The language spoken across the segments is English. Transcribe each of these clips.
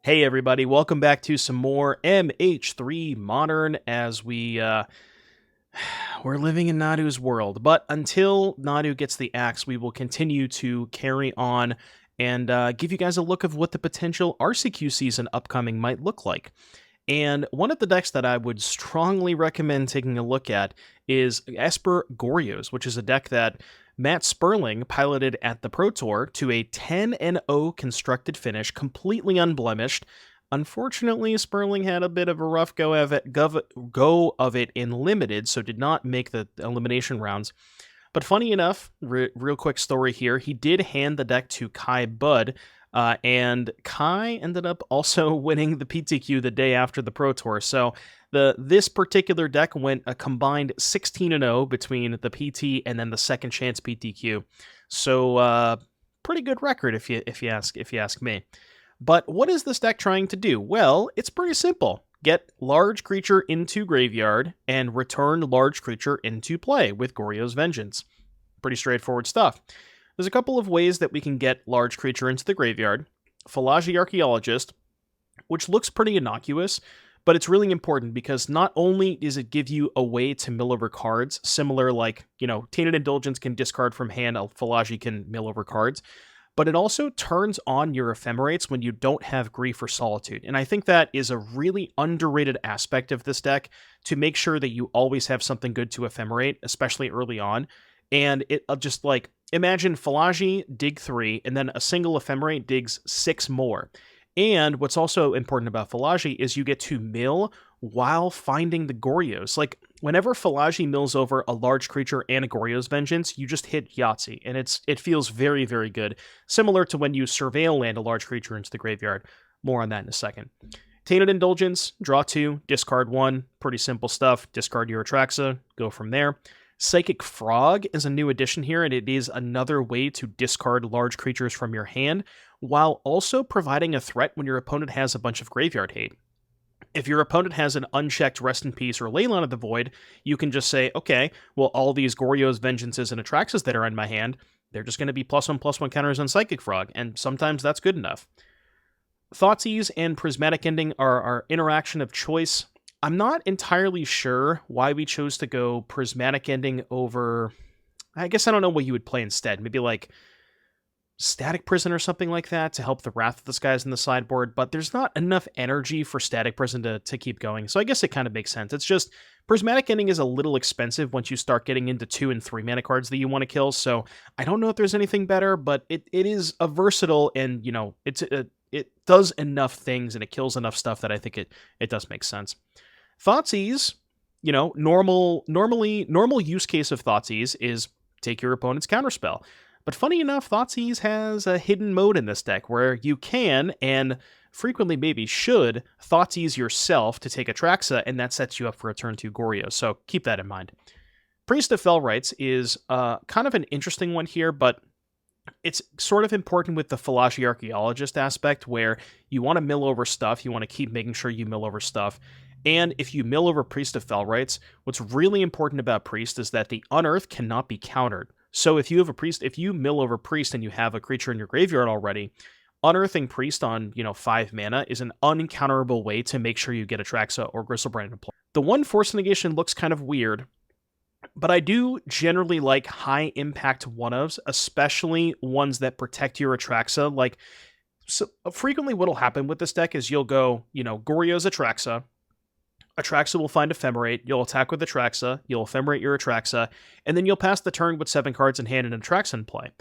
Hey everybody, welcome back to some more MH3 Modern as we're living in Nadu's world. But until Nadu gets the axe, we will continue to carry on and give you guys a look of what the potential RCQ season upcoming might look like. And one of the decks that I would strongly recommend taking a look at is Esper Goryos, which is a deck that Matt Sperling piloted at the Pro Tour to a 10-0 constructed finish, completely unblemished. Unfortunately, Sperling had a bit of a rough go of it in limited, so did not make the elimination rounds. But funny enough, real quick story here, he did hand the deck to Kai Budde, and Kai ended up also winning the PTQ the day after the Pro Tour. So this particular deck went a combined 16-0 between the PT and then the second chance PTQ. So pretty good record if you ask me. But what is this deck trying to do? Well, it's pretty simple. Get large creature into graveyard and return large creature into play with Goryo's Vengeance. Pretty straightforward stuff. There's a couple of ways that we can get large creature into the graveyard. Fallaji Archaeologist, which looks pretty innocuous, but it's really important because not only does it give you a way to mill over cards, similar like, Tainted Indulgence can discard from hand, Fallaji can mill over cards, but it also turns on your Ephemerates when you don't have Grief or Solitude. And I think that is a really underrated aspect of this deck to make sure that you always have something good to Ephemerate, especially early on. And it just imagine Fallaji dig 3, and then a single Ephemerate digs 6 more. And what's also important about Fallaji is you get to mill while finding the Goryos. Like, whenever Fallaji mills over a large creature and a Goryo's Vengeance, you just hit Yahtzee, and it feels very, very good. Similar to when you Surveil land a large creature into the graveyard. More on that in a second. Tainted Indulgence, draw 2, discard 1. Pretty simple stuff. Discard your Atraxa, go from there. Psychic Frog is a new addition here, and it is another way to discard large creatures from your hand, while also providing a threat when your opponent has a bunch of graveyard hate. If your opponent has an unchecked Rest in Peace or Leyline of the Void, you can just say, okay, well, all these Goryo's Vengeances and Atraxas that are in my hand, they're just going to be +1/+1 counters on Psychic Frog, and sometimes that's good enough. Thoughtseize and Prismatic Ending are our interaction of choice. I'm not entirely sure why we chose to go Prismatic Ending over... I guess I don't know what you would play instead. Maybe like Static Prison or something like that to help the Wrath of the Skies in the sideboard, but there's not enough energy for Static Prison to keep going, so I guess it kind of makes sense. It's just, Prismatic Ending is a little expensive once you start getting into 2 and 3 mana cards that you want to kill, so I don't know if there's anything better, but it is a versatile and, it does enough things and it kills enough stuff that I think it does make sense. Thoughtseize, normal use case of Thoughtseize is take your opponent's counterspell. But funny enough, Thoughtseize has a hidden mode in this deck where you can, and frequently maybe should, Thoughtseize yourself to take Atraxa, and that sets you up for a turn 2 Goryo, so keep that in mind. Priest of Fell Rites is kind of an interesting one here, but it's sort of important with the Fallaji Archaeologist aspect, where you want to mill over stuff, you want to keep making sure you mill over stuff, and if you mill over Priest of Fell Rites, what's really important about Priest is that the Unearth cannot be countered. So if you have a Priest, if you mill over Priest and you have a creature in your graveyard already, Unearthing Priest on, 5 mana is an uncounterable way to make sure you get Atraxa or Griselbrand into play. The one Force of Negation looks kind of weird, but I do generally like high impact one-ofs, especially ones that protect your Atraxa. So frequently what'll happen with this deck is you'll go, Goryo's Atraxa. Atraxa will find Ephemerate, you'll attack with Atraxa, you'll Ephemerate your Atraxa, and then you'll pass the turn with 7 cards in hand and an Atraxa in play.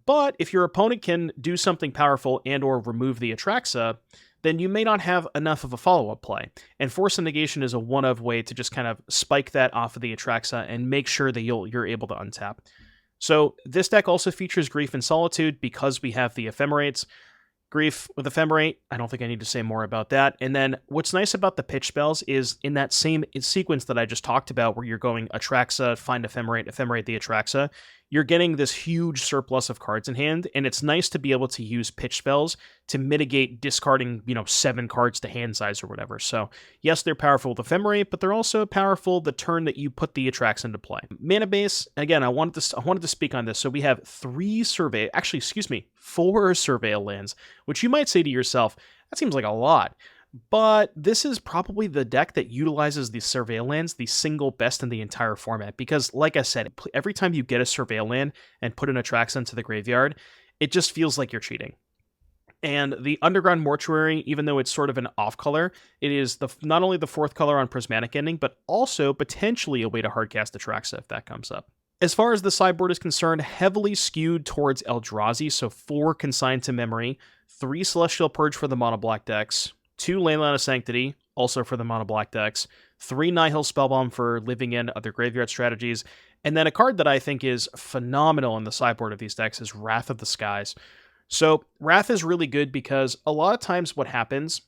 But if your opponent can do something powerful and or remove the Atraxa, then you may not have enough of a follow-up play. And Force of Negation is a one-of way to just kind of spike that off of the Atraxa and make sure that you're able to untap. So this deck also features Grief and Solitude because we have the Ephemerates. Grief with Ephemerate, I don't think I need to say more about that. And then what's nice about the pitch spells is in that same sequence that I just talked about where you're going Atraxa, find Ephemerate, Ephemerate the Atraxa, you're getting this huge surplus of cards in hand, and it's nice to be able to use pitch spells to mitigate discarding, 7 cards to hand size or whatever. So, yes, they're powerful with Ephemerate, but they're also powerful the turn that you put the Atraxa into play. Mana base, again, I wanted to speak on this. So we have 4 Surveil lands, which you might say to yourself, that seems like a lot. But this is probably the deck that utilizes the Surveil lands the single best in the entire format. Because, like I said, every time you get a Surveil land and put an Atraxa into the graveyard, it just feels like you're cheating. And the Underground Mortuary, even though it's sort of an off color, it is not only the 4th color on Prismatic Ending, but also potentially a way to hardcast Atraxa if that comes up. As far as the sideboard is concerned, heavily skewed towards Eldrazi, so 4 Consigned to Memory, 3 Celestial Purge for the mono black decks, 2 Leyline of Sanctity, also for the mono black decks, 3 Nihil Spellbomb for living in other graveyard strategies, and then a card that I think is phenomenal in the sideboard of these decks is Wrath of the Skies. So Wrath is really good because a lot of times what happens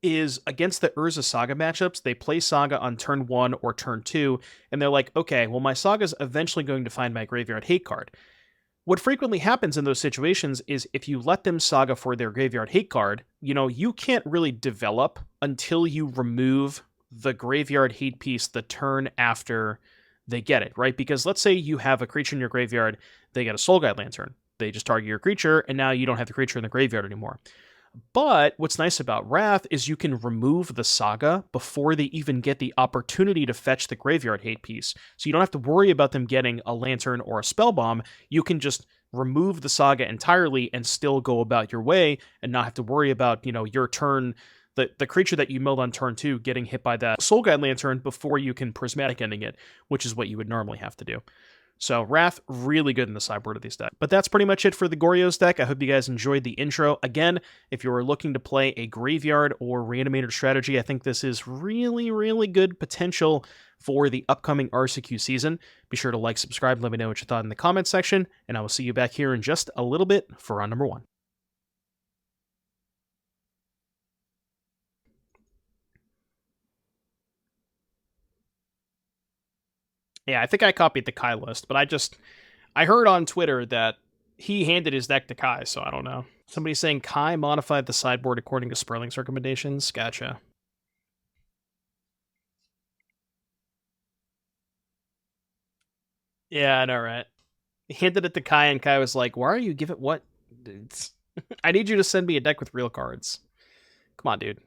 is against the Urza Saga matchups, they play Saga on turn 1 or turn 2, and they're like, okay, well my Saga's eventually going to find my graveyard hate card. What frequently happens in those situations is if you let them Saga for their graveyard hate card, you can't really develop until you remove the graveyard hate piece the turn after they get it, right? Because let's say you have a creature in your graveyard, they get a Soul Guide Lantern. They just target your creature, and now you don't have the creature in the graveyard anymore. But what's nice about Wrath is you can remove the Saga before they even get the opportunity to fetch the graveyard hate piece. So you don't have to worry about them getting a Lantern or a Spellbomb. You can just remove the Saga entirely and still go about your way and not have to worry about, your turn, the creature that you milled on turn 2 getting hit by that Soul Guide Lantern before you can Prismatic Ending it, which is what you would normally have to do. So Wrath, really good in the sideboard of these decks. But that's pretty much it for the Goryo's deck. I hope you guys enjoyed the intro. Again, if you are looking to play a graveyard or reanimator strategy, I think this is really, really good potential for the upcoming RCQ season. Be sure to like, subscribe, let me know what you thought in the comments section, and I will see you back here in just a little bit for round number 1. Yeah, I think I copied the Kai list, but I heard on Twitter that he handed his deck to Kai, so I don't know. Somebody's saying Kai modified the sideboard according to Sperling's recommendations. Gotcha. Yeah, I know, right? He handed it to Kai, and Kai was like, why are you giving what? I need you to send me a deck with real cards. Come on, dude.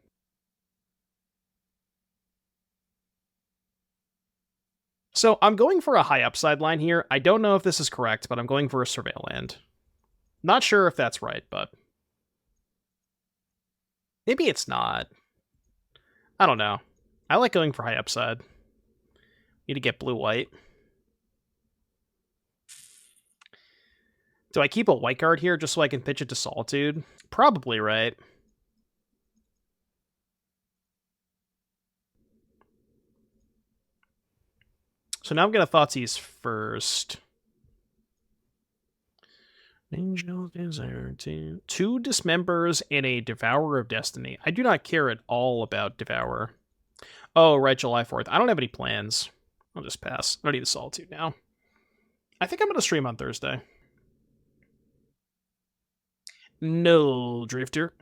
So I'm going for a high upside line here. I don't know if this is correct, but I'm going for a Surveil land. Not sure if that's right, but maybe it's not. I don't know. I like going for high upside. Need to get blue-white. Do I keep a white card here just so I can pitch it to Solitude? Probably, right? So now I'm going to Thoughtseize first. Angel's Desire 2. 2 Dismembers and a Devourer of Destiny. I do not care at all about Devour. Oh, right, July 4th. I don't have any plans. I'll just pass. I don't need the Solitude now. I think I'm going to stream on Thursday. No, Drifter.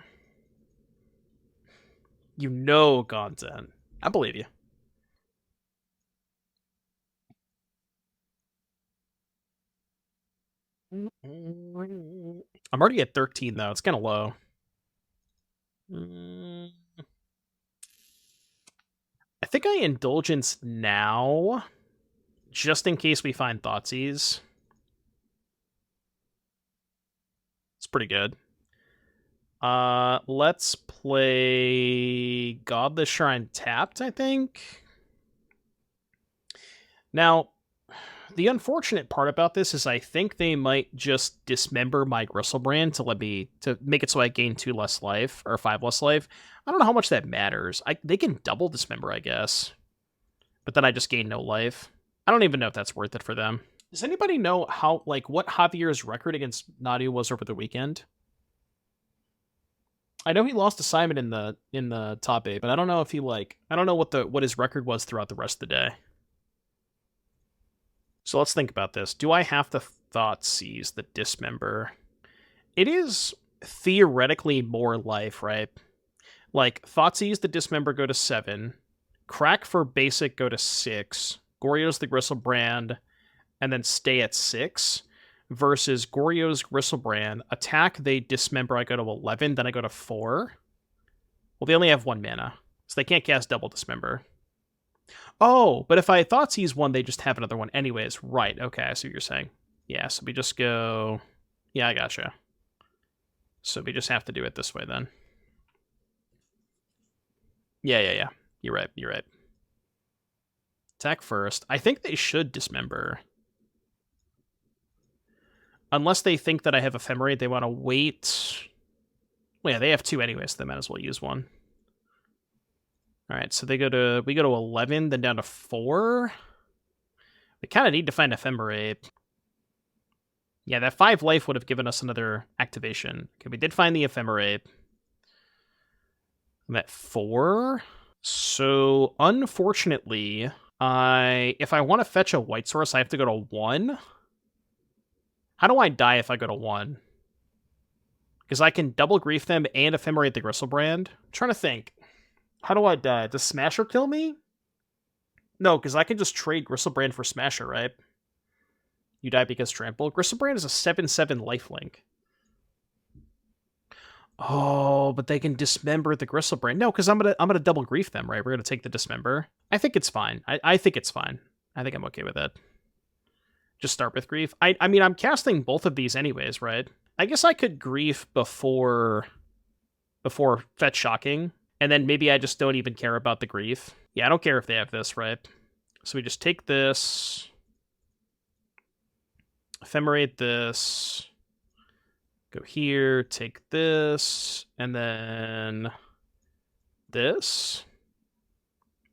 You know content. I believe you. I'm already at 13, though. It's kind of low. I think I Indulgence now, just in case we find Thoughtseize. It's pretty good. Let's play Godless Shrine tapped, I think. Now, the unfortunate part about this is I think they might just dismember my Griselbrand to make it so I gain 2 less life, or 5 less life. I don't know how much that matters. They can double dismember, I guess. But then I just gain no life. I don't even know if that's worth it for them. Does anybody know what Javier's record against Nadu was over the weekend? I know he lost to Simon in the top 8, but I don't know if he I don't know what his record was throughout the rest of the day. So let's think about this. Do I have to Thoughtseize the Dismember? It is theoretically more life, right? Like, Thoughtseize the Dismember go to 7, Crack for basic go to 6, Goryo's the Griselbrand, and then stay at 6, versus Goryo's Griselbrand, attack, they Dismember, I go to 11, then I go to 4. Well, they only have 1 mana, so they can't cast double Dismember. Oh, but if I Thoughtseize one, they just have another one anyways. Right, okay, I see what you're saying. Yeah, so we just go... Yeah, I gotcha. So we just have to do it this way then. Yeah. You're right. Attack first. I think they should Dismember. Unless they think that I have Ephemerate, they want to wait. Well, yeah, they have 2 anyways, so they might as well use 1. Alright, so we go to 11, then down to 4. We kind of need to find Ephemerate. Yeah, that 5 life would have given us another activation. Okay, we did find the Ephemerate. I'm at 4. So, unfortunately, if I want to fetch a white source, I have to go to 1. How do I die if I go to 1? Because I can double grief them and Ephemerate the Griselbrand. I'm trying to think. How do I die? Does Smasher kill me? No, because I can just trade Griselbrand for Smasher, right? You die because trample. Griselbrand is a 7/7 lifelink. Oh, but they can Dismember the Griselbrand. No, because I'm gonna double grief them, right? We're gonna take the Dismember. I think it's fine. I think it's fine. I think I'm okay with it. Just start with grief. I mean, I'm casting both of these anyways, right? I guess I could grief before fetch shocking, and then maybe I just don't even care about the grief. Yeah, I don't care if they have this, right? So we just take this, Ephemerate this, go here, take this, and then this.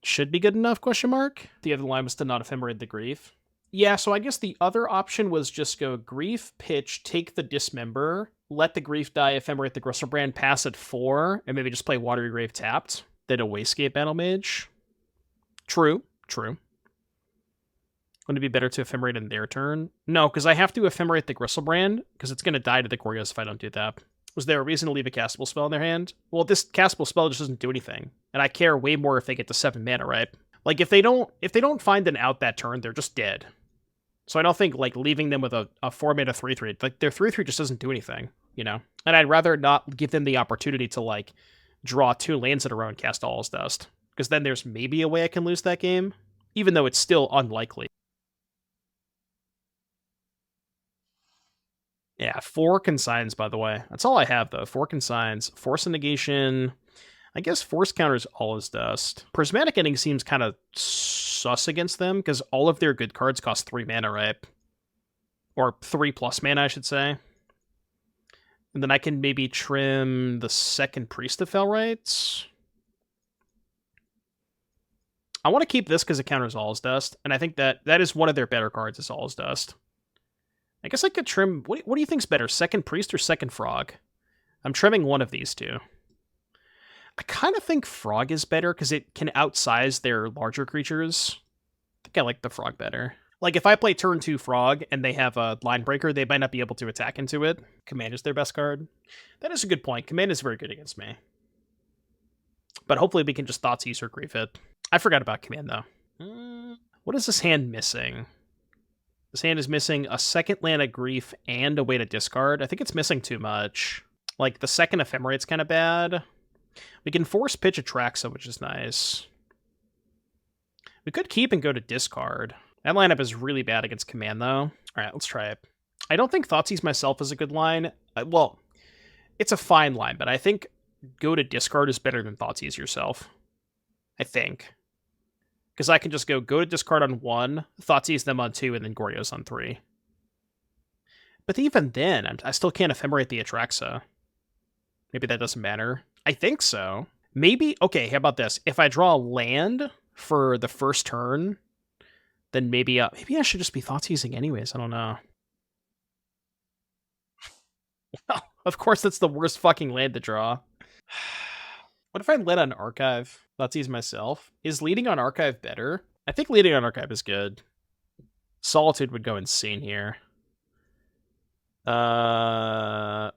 Should be good enough, question mark? The other line was to not Ephemerate the grief. Yeah, so I guess the other option was just go grief, pitch, take the Dismember, let the grief die, Ephemerate the Griselbrand, pass at 4, and maybe just play Watery Grave tapped, then a Wayscape Battle Mage. True. Wouldn't it be better to Ephemerate in their turn? No, because I have to Ephemerate the Griselbrand, because it's going to die to the Goryos if I don't do that. Was there a reason to leave a castable spell in their hand? Well, this castable spell just doesn't do anything, and I care way more if they get to 7 mana, right? Like, if they don't find an out that turn, they're just dead. So I don't think, like, leaving them with a 4-mana 3/3, like, their 3/3 just doesn't do anything, you know? And I'd rather not give them the opportunity to, like, draw 2 lands in a row and cast All's Dust, because then there's maybe a way I can lose that game, even though it's still unlikely. Yeah, 4 consigns, by the way. That's all I have, though. 4 consigns. Force of Negation. I guess Force counters All's Dust. Prismatic Ending seems kind of sus against them, because all of their good cards cost 3 mana, right? Or 3+ mana, I should say. And then I can maybe trim the second Priest of Felrites. I want to keep this because it counters All's Dust, and I think that is one of their better cards, is All's Dust. I guess I could trim... What do you think's better, second Priest or second Frog? I'm trimming one of these two. I kind of think Frog is better because it can outsize their larger creatures. I think I like the Frog better. Like, if I play turn 2 Frog and they have a Line Breaker, they might not be able to attack into it. Command is their best card. That is a good point. Command is very good against me. But hopefully we can just Thoughtseize or Grief it. I forgot about Command, though. What is this hand missing? This hand is missing a second land of Grief and a way to discard. I think it's missing too much. Like, the second Ephemerate's kind of bad. We can force pitch Atraxa, which is nice. We could keep and go to discard. That lineup is really bad against Command, though. Alright, let's try it. I don't think Thoughtseize myself is a good line. Well, it's a fine line, but I think go to discard is better than Thoughtseize yourself. I think. Because I can just go to discard on 1, Thoughtseize them on 2, and then Goryo's on 3. But even then, I still can't Ephemerate the Atraxa. Maybe that doesn't matter. I think so. Maybe, okay, how about this? If I draw land for the first turn, then maybe I should just be Thoughtseizing anyways. I don't know. Well, of course, that's the worst fucking land to draw. What if I led on Archive? Thoughtseize myself. Is leading on Archive better? I think leading on Archive is good. Solitude would go insane here.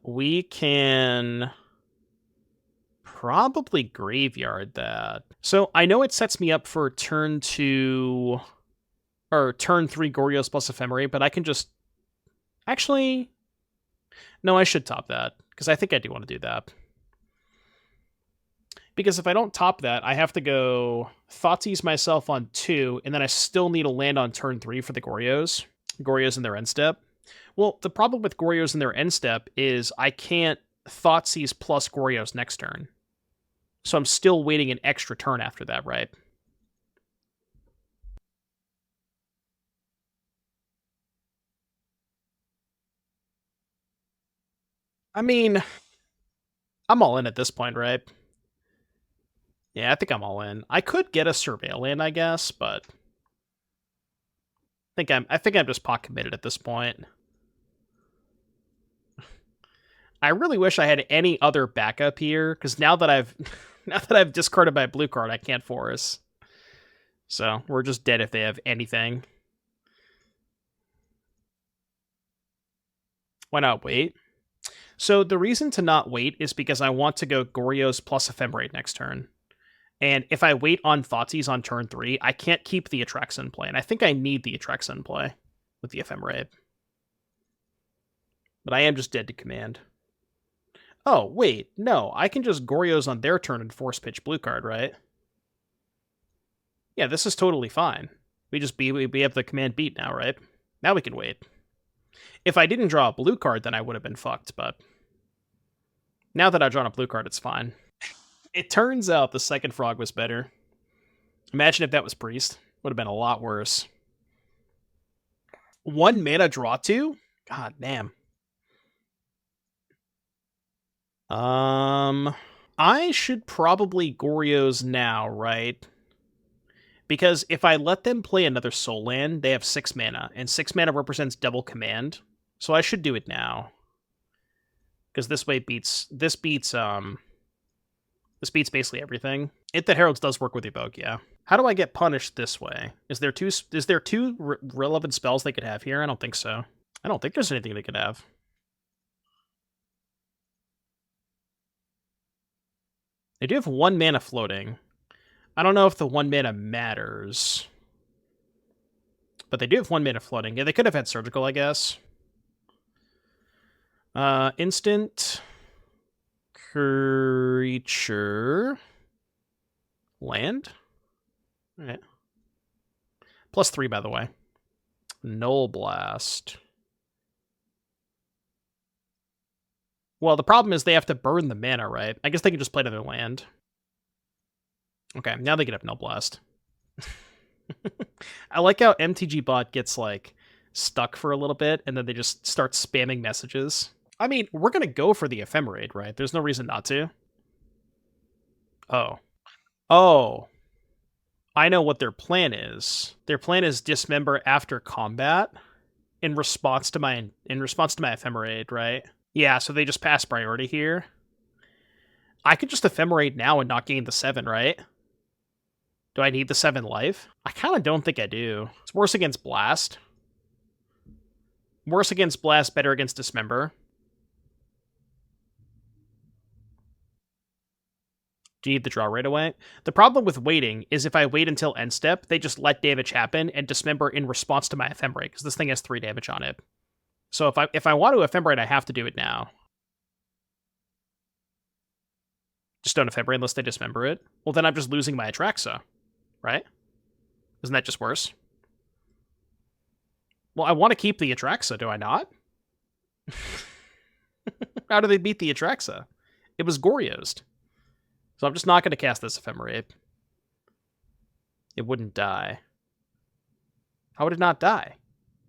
We can probably graveyard that. So I know it sets me up for turn 2 or turn 3 Goryos plus Ephemerate, but I can just actually no, I should top that because I think I do want to do that. Because if I don't top that, I have to go Thoughtseize myself on 2, and then I still need to land on turn 3 for the Goryos. Goryos in their end step. Well, the problem with Goryos in their end step is I can't Thoughtseize plus Goryos next turn. So I'm still waiting an extra turn after that, right? I mean, I'm all in at this point, right? Yeah, I think I'm all in. I could get a Surveil in, I guess, but I think I'm just pot committed at this point. I really wish I had any other backup here, because now that I've discarded my blue card, I can't force. So we're just dead if they have anything. Why not wait? So the reason to not wait is because I want to go Goryos plus Ephemerate next turn. And if I wait on Thoughtseize on turn 3, I can't keep the Atraxa in play. And I think I need the Atraxa in play with the Ephemerate. But I am just dead to command. Oh, wait, no, I can just Goryos on their turn and force pitch blue card, right? Yeah, this is totally fine. We have the command beat now, right? Now we can wait. If I didn't draw a blue card, then I would have been fucked, but now that I've drawn a blue card, it's fine. It turns out the second frog was better. Imagine if that was Priest. Would have been a lot worse. 1 mana draw 2? God damn. I should probably Goryos now, right? Because if I let them play another Soul Land, they have 6 mana, and 6 mana represents double command. So I should do it now. Because this beats basically everything. It that Heralds does work with Evoke, yeah. How do I get punished this way? Is there two relevant spells they could have here? I don't think so. I don't think there's anything they could have. They do have 1 mana floating. I don't know if the 1 mana matters. But they do have 1 mana floating. Yeah, they could have had Surgical, I guess. Instant. Creature. Land? Alright. +3, by the way. Null Blast. Well, the problem is they have to burn the mana, right? I guess they can just play to their land. Okay, now they can have Null Blast. I like how MTG Bot gets, like, stuck for a little bit, and then they just start spamming messages. I mean, we're gonna go for the Ephemerate, right? There's no reason not to. Oh. Oh. I know what their plan is. Their plan is Dismember after combat in response to my Ephemerate, right? Yeah, so they just pass priority here. I could just Ephemerate now and not gain the 7, right? Do I need the 7 life? I kind of don't think I do. It's worse against Blast. Worse against Blast, better against Dismember. Do you need the draw right away? The problem with waiting is if I wait until end step, they just let damage happen and Dismember in response to my Ephemerate, because this thing has 3 damage on it. So if I want to Ephemerate, I have to do it now. Just don't Ephemerate unless they Dismember it. Well, then I'm just losing my Atraxa, right? Isn't that just worse? Well, I want to keep the Atraxa, do I not? How do they beat the Atraxa? It was Goryosed. So I'm just not going to cast this Ephemerate. It wouldn't die. How would it not die?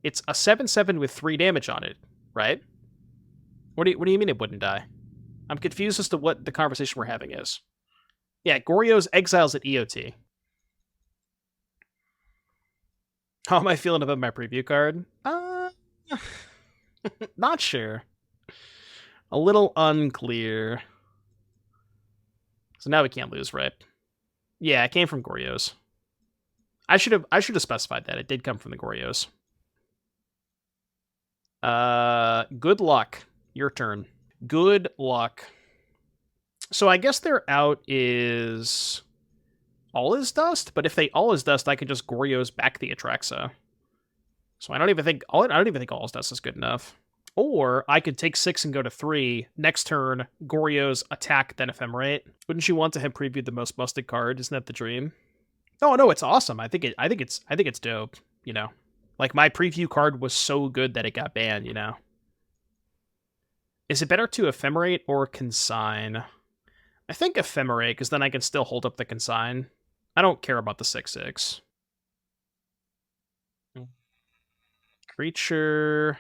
It's a 7/7 with 3 damage on it, right? What do you mean it wouldn't die? I'm confused as to what the conversation we're having is. Yeah, Goryos exiles at EOT. How am I feeling about my preview card? Not sure. A little unclear. So now we can't lose, right? Yeah, it came from Goryos. I should have specified that. It did come from the Goryos. Good luck. Your turn. Good luck. So I guess their out is All Is Dust, but if they All Is Dust, I can just Goryo's back the Atraxa. So I don't even think All Is Dust is good enough. Or I could take 6 and go to 3. Next turn, Goryo's attack, then Ephemerate. Wouldn't you want to have previewed the most busted card? Isn't that the dream? Oh no, it's awesome. I think it's dope. You know, like my preview card was so good that it got banned. You know, is it better to Ephemerate or Consign? I think Ephemerate, because then I can still hold up the Consign. I don't care about the 6/6. Creature,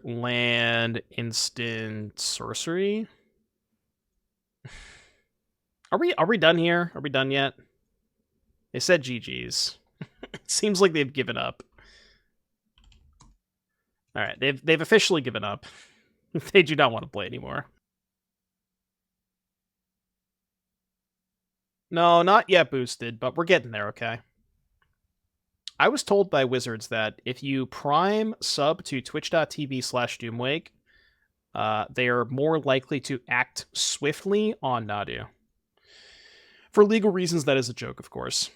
land, instant, sorcery. Are we done here? Are we done yet? They said GG's. It seems like they've given up. All right, they've officially given up. They do not want to play anymore. No, not yet boosted, but we're getting there, okay? I was told by Wizards that if you prime sub to twitch.tv/Doomwake, they are more likely to act swiftly on Nadu. For legal reasons, that is a joke, of course.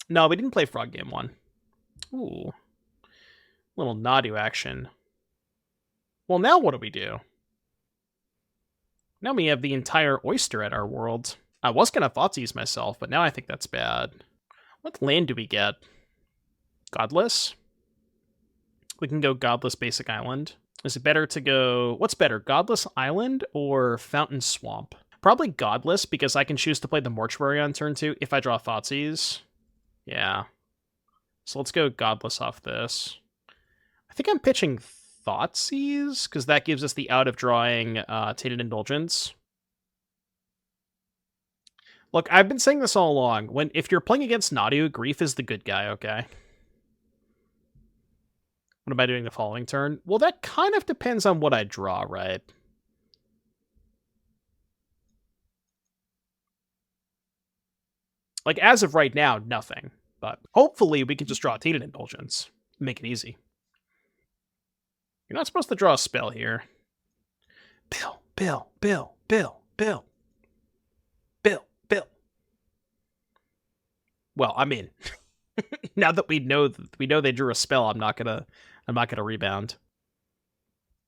No, we didn't play Frog Game 1. Ooh. Little Nadu action. Well, now what do we do? Now we have the entire oyster at our world. I was going to Thoughtseize myself, but now I think that's bad. What land do we get? Godless? We can go Godless Basic Island. Is it better to go... What's better, Godless Island or Fountain Swamp? Probably Godless, because I can choose to play the Mortuary on turn 2 if I draw Thoughtseize. Yeah. So let's go Godless off this. I think I'm pitching Thoughtseize, because that gives us the out of drawing Tainted Indulgence. Look, I've been saying this all along. If you're playing against Nadu, Grief is the good guy, okay? What am I doing the following turn? Well, that kind of depends on what I draw, right? Like, as of right now, nothing. But hopefully we can just draw a Tainted Indulgence. Make it easy. You're not supposed to draw a spell here. Bill. Well, I mean, now that we know they drew a spell, I'm not gonna rebound.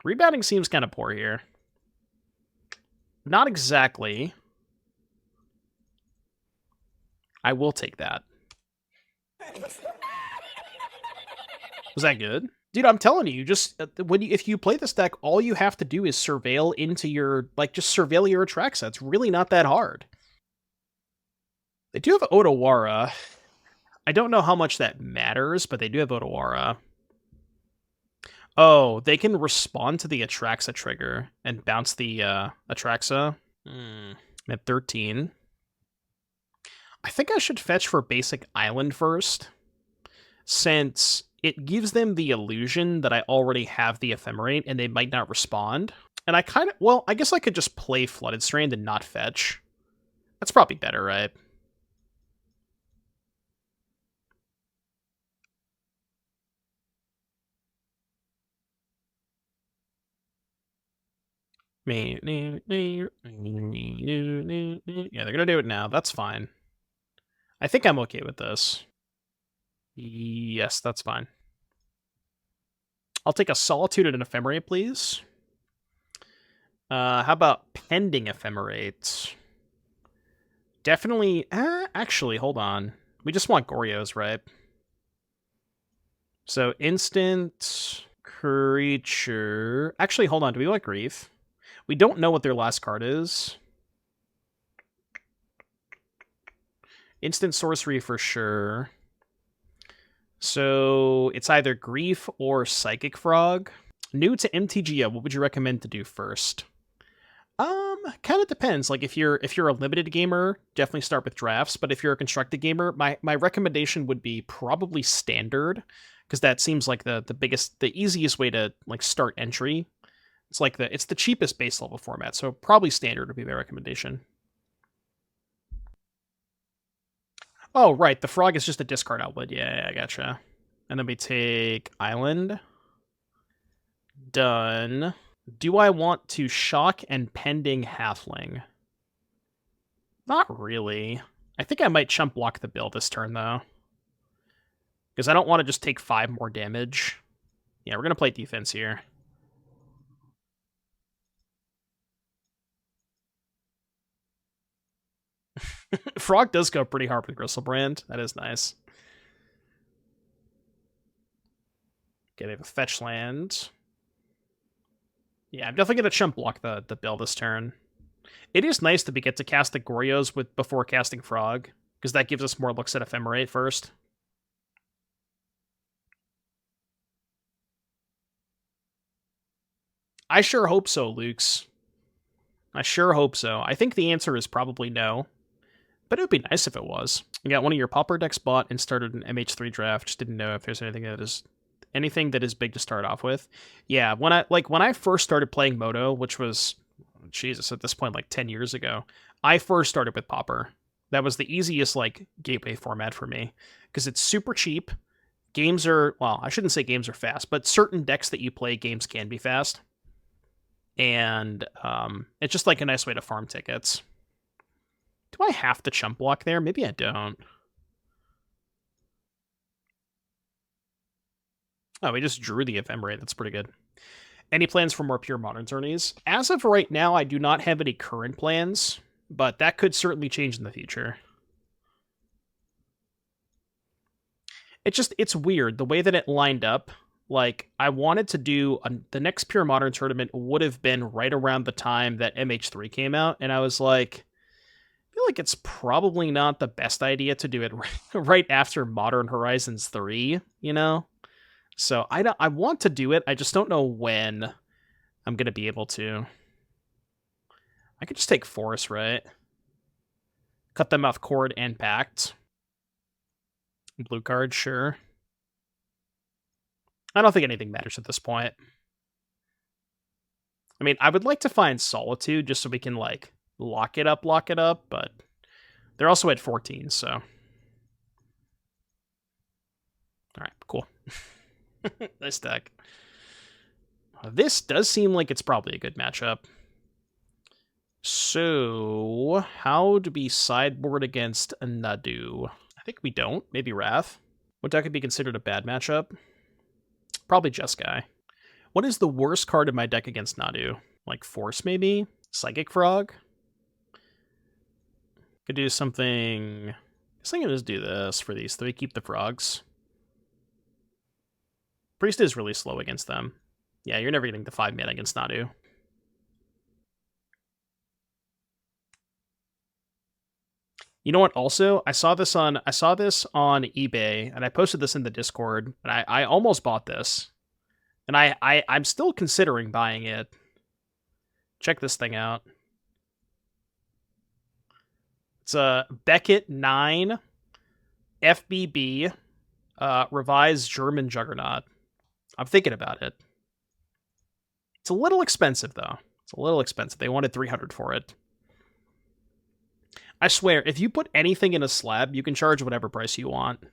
Rebounding seems kind of poor here. Not exactly. I will take that. Was that good? Dude, I'm telling you, just if you play this deck, all you have to do is surveil into your, just surveil your Atraxa. It's really not that hard. They do have Otawara. I don't know how much that matters, but they do have Otawara. Oh, they can respond to the Atraxa trigger and bounce the Atraxa. At 13. I think I should fetch for Basic Island first, since it gives them the illusion that I already have the Ephemerate and they might not respond. And I guess I could just play Flooded Strand and not fetch. That's probably better, right? Yeah, they're gonna do it now. That's fine. I think I'm okay with this. Yes, that's fine. I'll take a Solitude and an Ephemerate, please. How about Pending Ephemerate? Definitely... actually, hold on. We just want Goryo's, right? So, instant... creature... Actually, hold on. Do we want Grief? We don't know what their last card is. Instant sorcery for sure. So it's either Grief or Psychic Frog. New to MTGO, what would you recommend to do first? Kind of depends. Like if you're a limited gamer, definitely start with drafts. But if you're a constructed gamer, my recommendation would be probably standard, because that seems like the easiest way to start entry. It's the cheapest base level format, so probably standard would be my recommendation. Oh, right, the frog is just a discard outlet. Yeah, I gotcha. And then we take Island. Done. Do I want to shock and pending Halfling? Not really. I think I might chump block the bill this turn, though. Because I don't want to just take 5 more damage. Yeah, we're going to play defense here. Frog does go pretty hard with Griselbrand. That is nice. Okay, they have a fetch land. Yeah, I'm definitely going to chump block the bill this turn. It is nice that we get to cast the Goryos before casting Frog, because that gives us more looks at Ephemerate first. I sure hope so, Lukes. I sure hope so. I think the answer is probably no, but it would be nice if it was. You got one of your pauper decks bought and started an MH3 draft. Just didn't know if there's anything that is big to start off with. Yeah, when I first started playing Moto, which was Jesus at this point like 10 years ago, I first started with pauper. That was the easiest like gateway format for me because it's super cheap. Games are, well, I shouldn't say games are fast, but certain decks that you play, games can be fast. And it's just like a nice way to farm tickets. Do I have to chump block there? Maybe I don't. Oh, we just drew the Ephemerate. That's pretty good. Any plans for more pure modern tourneys? As of right now, I do not have any current plans, but that could certainly change in the future. It's weird the way that it lined up. Like, I wanted to do the next Pure Modern tournament would have been right around the time that MH3 came out, and I was like, I feel like it's probably not the best idea to do it right after Modern Horizons 3, you know? So I want to do it, I just don't know when I'm going to be able to. I could just take Force, right? Cut them off Chord and Pact. Blue card, sure. I don't think anything matters at this point. I mean, I would like to find Solitude just so we can, like, lock it up, but they're also at 14, so. Alright, cool. Nice deck. This does seem like it's probably a good matchup. So, how do we sideboard against Nadu? I think we don't. Maybe Wrath. What deck could be considered a bad matchup? Probably Jeskai. What is the worst card in my deck against Nadu? Like Force, maybe? Psychic Frog? Could do something... I guess I can just do this for these 3. Keep the frogs. Priest is really slow against them. Yeah, you're never getting the 5 mana against Nadu. You know what? Also, I saw this on eBay, and I posted this in the Discord, and I almost bought this, and I'm still considering buying it. Check this thing out. It's a Beckett 9 FBB revised German Juggernaut. I'm thinking about it. It's a little expensive though. It's a little expensive. They wanted 300 for it. I swear, if you put anything in a slab, you can charge whatever price you want.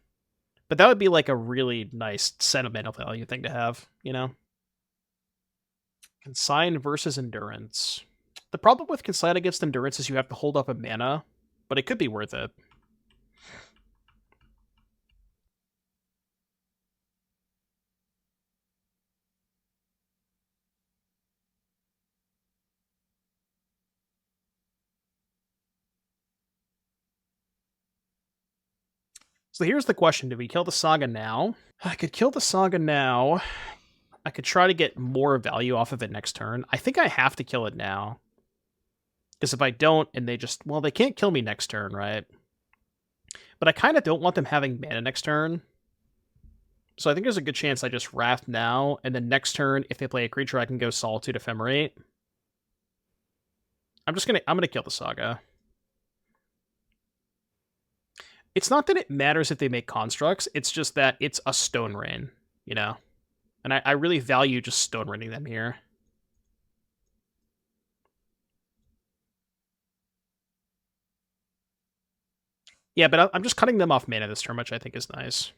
But that would be like a really nice sentimental value thing to have, you know? Consign versus Endurance. The problem with Consign against Endurance is you have to hold up a mana, but it could be worth it. So here's the question. Do we kill the Saga now? I could kill the Saga now. I could try to get more value off of it next turn. I think I have to kill it now. Because if I don't, and they just... Well, they can't kill me next turn, right? But I kind of don't want them having mana next turn. So I think there's a good chance I just Wrath now, and then next turn, if they play a creature, I can go Solitude Ephemerate. I'm gonna kill the Saga. It's not that it matters if they make constructs, it's just that it's a Stone Rain, you know? And I really value just Stone Raining them here. Yeah, but I'm just cutting them off mana this turn, which I think is nice.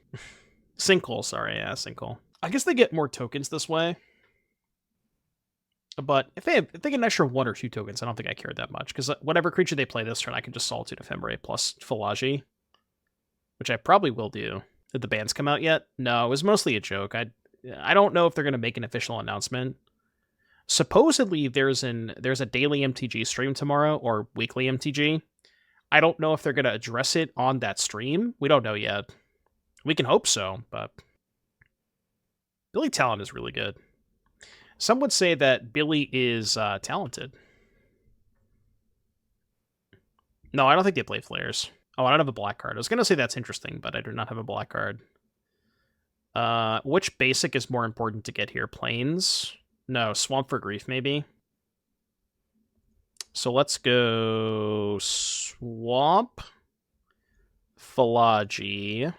Sinkhole, sorry, yeah, Sinkhole. I guess they get more tokens this way. But if they get an extra 1 or 2 tokens, I don't think I care that much. Because whatever creature they play this turn, I can just Solitude Ephemerate plus Fallaji. Which I probably will do. Did the bans come out yet? No, it was mostly a joke. I don't know if they're going to make an official announcement. Supposedly, there's a daily MTG stream tomorrow, or weekly MTG. I don't know if they're going to address it on that stream. We don't know yet. We can hope so, but Billy Talent is really good. Some would say that Billy is talented. No, I don't think they play Flares. Oh, I don't have a black card. I was going to say that's interesting, but I do not have a black card. Which basic is more important to get here? Plains? No, Swamp for Grief, maybe. So let's go Swamp, Fallaji.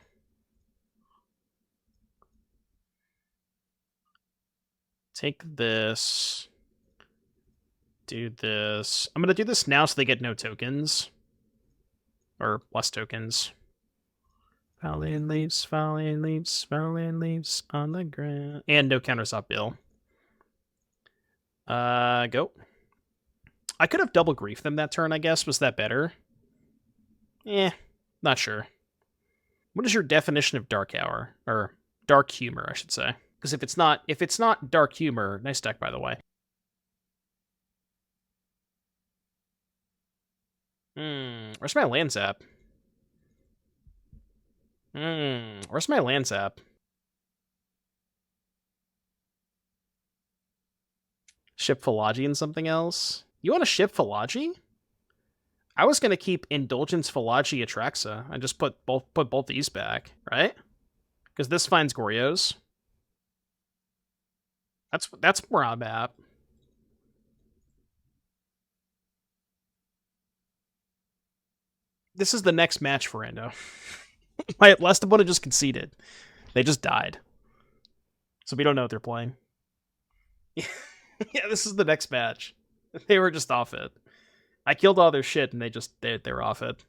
Take this. Do this. I'm going to do this now so they get no tokens. Or less tokens. Falling leaves on the ground. And no counters up, Bill. Go. I could have double grief them that turn, I guess. Was that better? Not sure. What is your definition of dark hour? Or dark humor, I should say. Because if it's not dark humor, nice deck by the way. Where's my land zap? Where's my land zap? Ship Fallaji and something else? You want to ship Fallaji? I was gonna keep Indulgence Fallaji Atraxa and just put both these back, right? Because this finds Goryos. That's where I'm at. This is the next match for Endo. My last opponent just conceded. They just died. So we don't know what they're playing. Yeah, this is the next match. They were just off it. I killed all their shit and they're off it.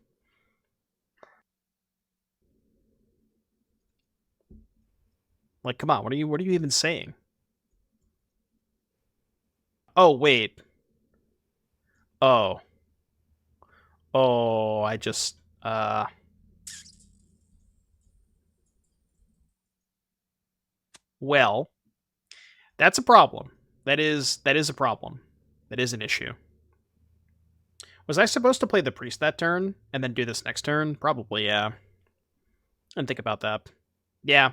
Like, come on, what are you even saying? Oh, wait. Oh. Oh, I just well, that's a problem. That is a problem. That is an issue. Was I supposed to play the priest that turn and then do this next turn? Probably, yeah. I didn't think about that. Yeah.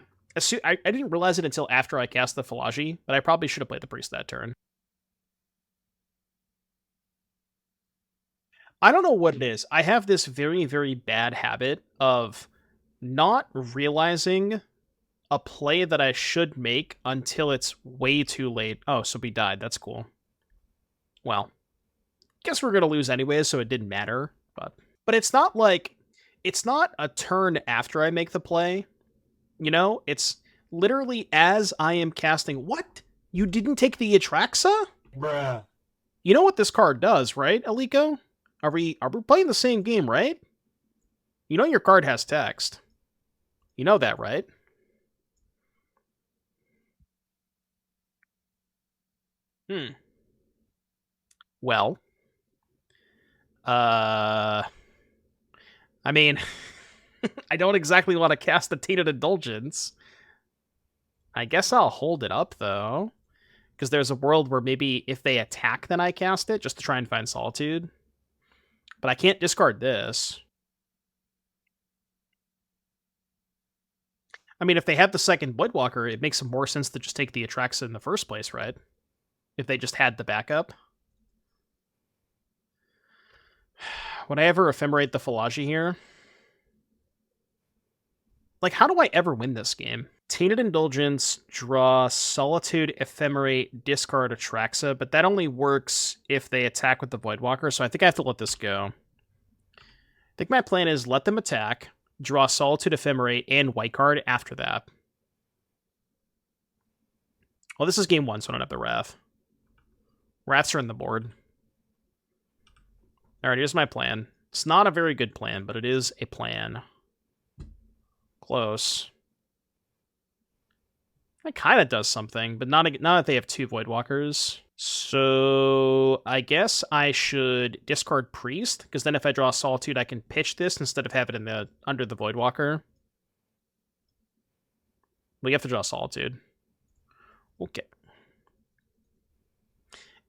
I didn't realize it until after I cast the Fallaji, but I probably should have played the priest that turn. I don't know what it is. I have this very, very bad habit of not realizing a play that I should make until it's way too late. Oh, so we died. That's cool. Well, guess we're gonna lose anyways, so it didn't matter. But it's not like it's not a turn after I make the play. You know, it's literally as I am casting. What? You didn't take the Atraxa? Bruh. You know what this card does, right, Aliko? Are we playing the same game, right? You know your card has text. You know that, right? Well, I mean, I don't exactly want to cast the Tainted Indulgence. I guess I'll hold it up, though. Because there's a world where maybe if they attack, then I cast it, just to try and find Solitude. But I can't discard this. I mean, if they have the second Voidwalker, it makes more sense to just take the Atraxa in the first place, right? If they just had the backup. Would I ever Ephemerate the Fallaji here? Like, how do I ever win this game? Tainted Indulgence, draw Solitude, Ephemerate, discard Atraxa, but that only works if they attack with the Voidwalker, so I think I have to let this go. I think my plan is let them attack, draw Solitude, Ephemerate, and white card after that. Well, this is game 1, so I don't have the Wrath. Wraths are in the board. Alright, here's my plan. It's not a very good plan, but it is a plan. Close. It kind of does something, but not that they have 2 Voidwalkers. So I guess I should discard Priest, because then if I draw Solitude, I can pitch this instead of have it in the under the Voidwalker. We have to draw Solitude. Okay.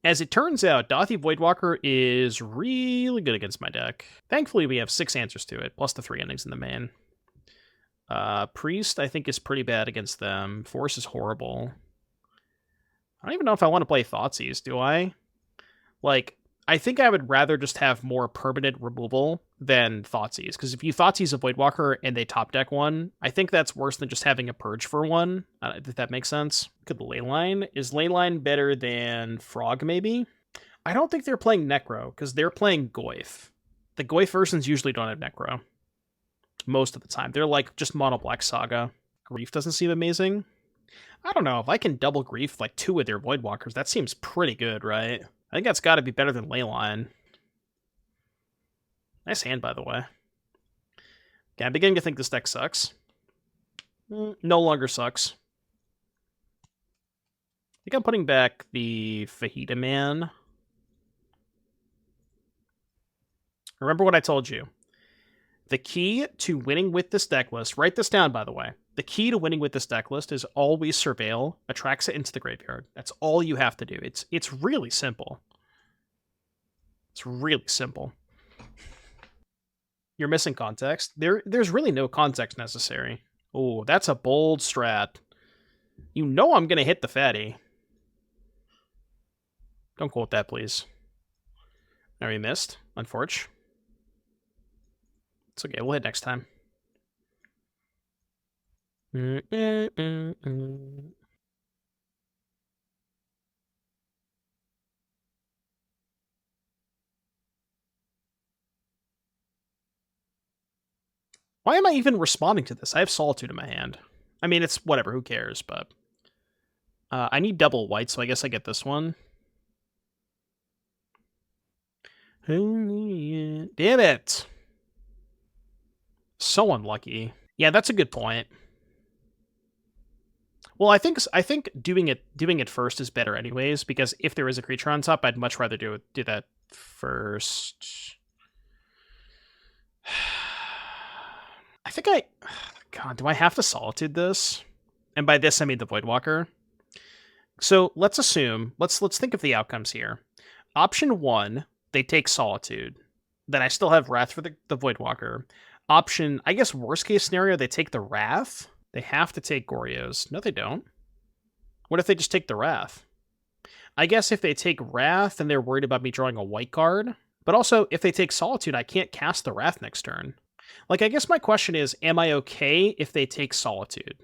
As it turns out, Dathi Voidwalker is really good against my deck. Thankfully, we have 6 answers to it, plus the 3 endings in the main. Priest, I think, is pretty bad against them. Force is horrible. I don't even know if I want to play Thoughtseize, do I? Like, I think I would rather just have more permanent removal than Thoughtseize, because if you Thoughtseize a Voidwalker and they top deck one, I think that's worse than just having a Purge for one, if that makes sense. Could Leyline? Is Leyline better than Frog, maybe? I don't think they're playing Necro, because they're playing Goyf. The Goyf versions usually don't have Necro. Most of the time. They're like just mono black Saga. Grief doesn't seem amazing. I don't know, if I can double Grief like 2 of their Voidwalkers, that seems pretty good, right? I think that's got to be better than Leyline. Nice hand, by the way. Okay, I'm beginning to think this deck sucks. No longer sucks. I think I'm putting back the Fajita Man. Remember what I told you. The key to winning with this deck list, write this down, by the way. The key to winning with this deck list is always surveil, Atraxa into the graveyard. That's all you have to do. It's really simple. It's really simple. You're missing context. There's really no context necessary. Oh, that's a bold strat. You know I'm going to hit the fatty. Don't quote that, please. Now we missed, unfortunately. It's okay, we'll hit next time. Why am I even responding to this? I have Solitude in my hand. I mean, it's whatever, who cares, but... I need double white, so I guess I get this one. Damn it! So unlucky. Yeah, that's a good point. Well, I think doing it first is better anyways, because if there is a creature on top, I'd much rather do that first. I think God, do I have to Solitude this? And by this I mean the Voidwalker. So let's assume, let's think of the outcomes here. Option 1, they take Solitude. Then I still have Wrath for the Voidwalker. Option, I guess worst case scenario, they take the Wrath. They have to take Goryos. No, they don't. What if they just take the Wrath? I guess if they take Wrath, then they're worried about me drawing a white card. But also, if they take Solitude, I can't cast the Wrath next turn. Like, I guess my question is, am I okay if they take Solitude?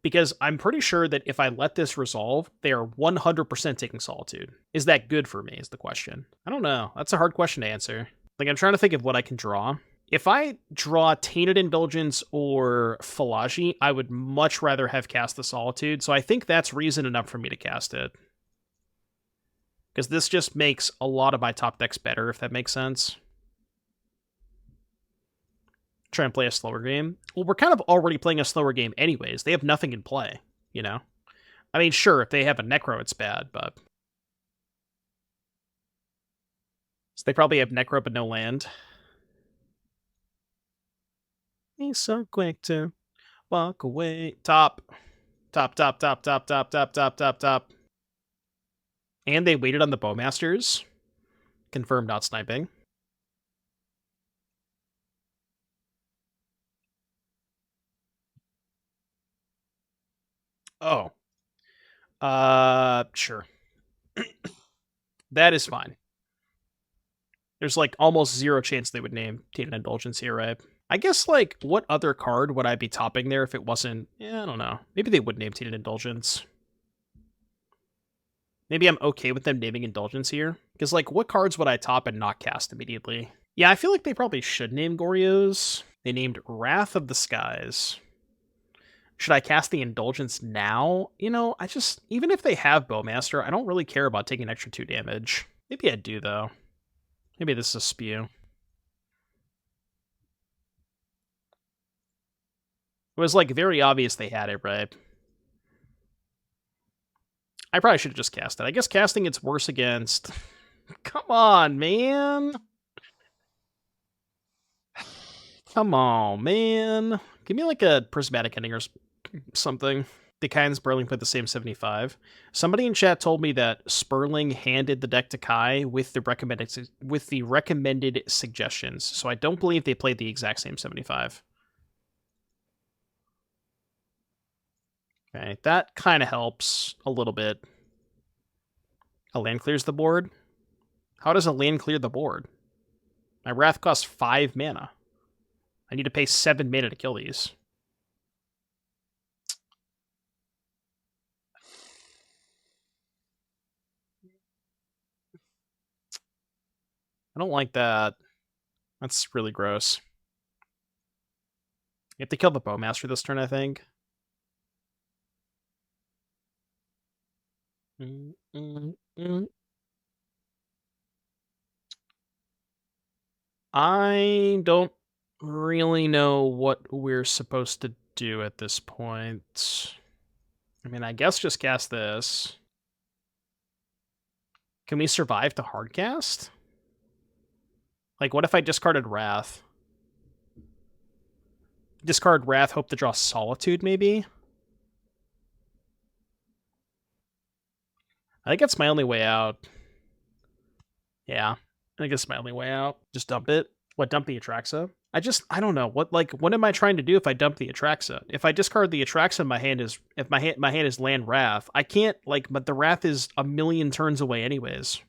Because I'm pretty sure that if I let this resolve, they are 100% taking Solitude. Is that good for me, is the question. I don't know. That's a hard question to answer. Like, I'm trying to think of what I can draw. If I draw Tainted Indulgence or Fallaji, I would much rather have cast the Solitude, so I think that's reason enough for me to cast it. Because this just makes a lot of my top decks better, if that makes sense. Try and play a slower game. Well, we're kind of already playing a slower game anyways. They have nothing in play, you know? I mean, sure, if they have a Necro, it's bad, but... So they probably have Necro, but no land. He's so quick to walk away. Top. Top, top, top, top, top, top, top, top, top. And they waited on the Bowmasters. Confirmed not sniping. Oh. Sure. That is fine. There's like almost zero chance they would name Tainted Indulgence here, right? I guess, like, what other card would I be topping there if it wasn't... Yeah, I don't know. Maybe they would name Tainted Indulgence. Maybe I'm okay with them naming Indulgence here. Because, like, what cards would I top and not cast immediately? Yeah, I feel like they probably should name Goryos. They named Wrath of the Skies. Should I cast the Indulgence now? You know, I just... Even if they have Bowmaster, I don't really care about taking an extra 2 damage. Maybe I do, though. Maybe this is a spew. It was, like, very obvious they had it, right? I probably should have just cast it. I guess casting it's worse against... Come on, man! Come on, man! Give me like a Prismatic Ending or something. The Kai and Sperling played the same 75. Somebody in chat told me that Sperling handed the deck to Kai with the recommended suggestions, so I don't believe they played the exact same 75. Okay, that kind of helps a little bit. A land clears the board? How does a land clear the board? My Wrath costs 5 mana. I need to pay 7 mana to kill these. I don't like that. That's really gross. You have to kill the Bowmaster this turn, I think. I don't really know what we're supposed to do at this point. I mean, I guess just cast this. Can we survive to hardcast? Like, what if I discarded Wrath? Discard Wrath, hope to draw Solitude, maybe? I think that's my only way out. Yeah, I think it's my only way out. Just dump it. What, dump the Atraxa? I don't know. What am I trying to do if I dump the Atraxa? If I discard the Atraxa, my hand is, if my hand is land Wrath, I can't, but the Wrath is a million turns away anyways.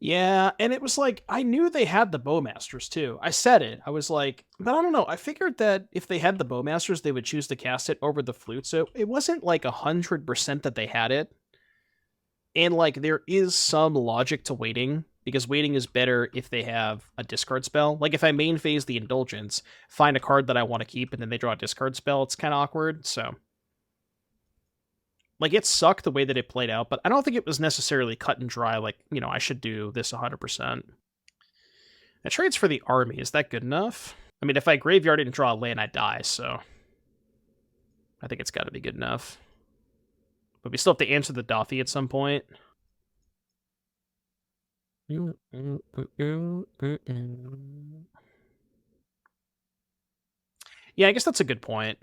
Yeah, and it was I knew they had the Bowmasters too. I said it. I was like, but I don't know. I figured that if they had the Bowmasters, they would choose to cast it over the Flute. So it wasn't 100% that they had it. And there is some logic to waiting, because waiting is better if they have a discard spell. If I main phase the Indulgence, find a card that I want to keep, and then they draw a discard spell, it's kind of awkward, so... it sucked the way that it played out, but I don't think it was necessarily cut and dry, I should do this 100%. It trades for the army. Is that good enough? I mean, if I graveyard it and draw a land, I die, so... I think it's got to be good enough. But we still have to answer the Doffy at some point. Yeah, I guess that's a good point.